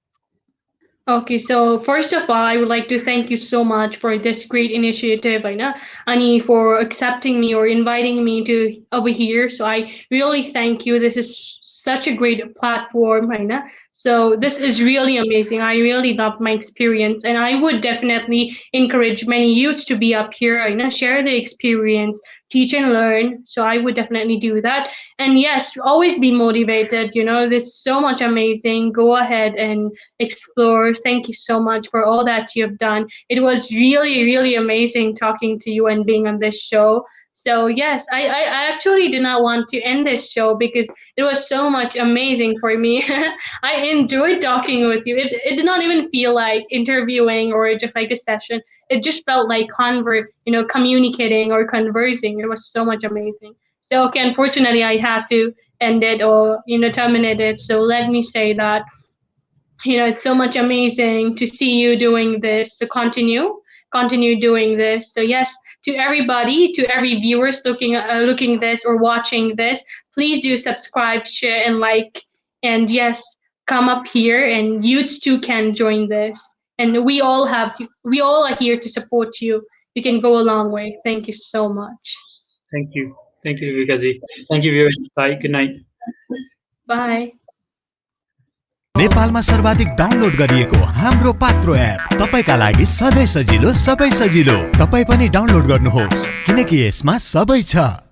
Okay, so first of all, I would like to thank you so much for this great initiative, Aina, Ani, for accepting me or inviting me to over here. So I really thank you. This is such a great platform, Aina. So this is really amazing. I really love my experience, and I would definitely encourage many youths to be up here, Aina, share the experience, teach and learn. So I would definitely do that. And yes, always be motivated. There's so much amazing. Go ahead and explore. Thank you so much for all that you've done. It was really, really amazing talking to you and being on this show. So yes, I actually did not want to end this show because it was so much amazing for me. I enjoyed talking with you. It did not even feel like interviewing or just like a session. It just felt like communicating or conversing. It was so much amazing. So okay, unfortunately I have to end it or terminate it. So let me say that it's so much amazing to see you doing this. So continue doing this. So yes, to everybody, to every viewers looking this or watching this, please do subscribe, share, and like. And yes, come up here, and you too can join this. and we all are here to support you. You can go a long way. Thank you so much. Thank you. Thank you, Ruvika ji. Thank you, viewers. Bye. Good night. Bye. नेपालमा सर्वाधिक download गरिएको हाम्रो Patro app तपाईका लागि सधैँ सजिलो, सबै सजिलो। तपाई पनि डाउनलोड गर्नुहोस् किनकि यसमा सबै छ।